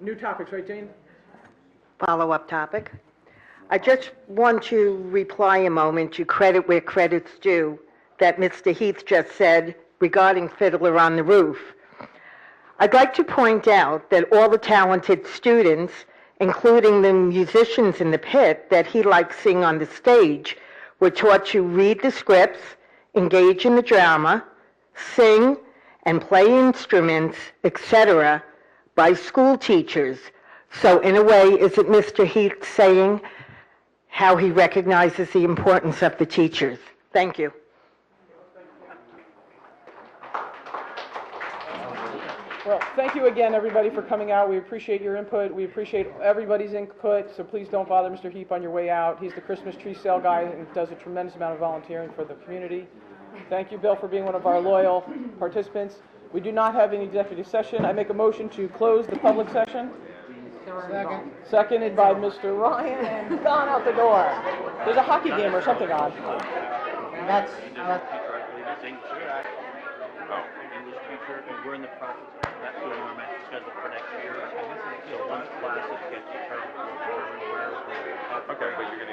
Speaker 1: New topics, right, Jane?
Speaker 14: Follow-up topic. I just want to reply a moment to credit where credit's due that Mr. Heath just said regarding Fiddler on the Roof. I'd like to point out that all the talented students, including the musicians in the pit that he likes seeing on the stage, were taught to read the scripts, engage in the drama, sing, and play instruments, etc., by school teachers. So in a way, isn't Mr. Heath saying how he recognizes the importance of the teachers? Thank you.
Speaker 1: Well, thank you again, everybody, for coming out. We appreciate your input. We appreciate everybody's input, so please don't bother Mr. Heap on your way out. He's the Christmas tree sale guy and does a tremendous amount of volunteering for the community. Thank you, Bill, for being one of our loyal participants. We do not have any executive session. I make a motion to close the public session.
Speaker 10: Second.
Speaker 1: Seconded by Mr. Ryan and gone out the door. There's a hockey game or something on.
Speaker 10: That's
Speaker 9: English teacher, and we're in the process of that doing our match schedule for next year. So once classes get determined, we'll determine where we're.
Speaker 21: Okay, but you're going to